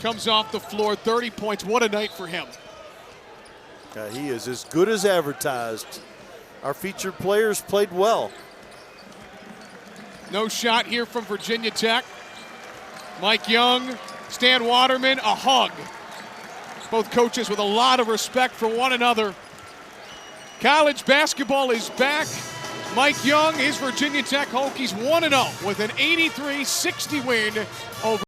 comes off the floor, 30 points. What a night for him. He is as good as advertised. Our featured players played well. No shot here from Virginia Tech. Mike Young, Stan Waterman, a hug. Both coaches with a lot of respect for one another. College basketball is back. Mike Young, his Virginia Tech Hokies 1-0 with an 83-60 win over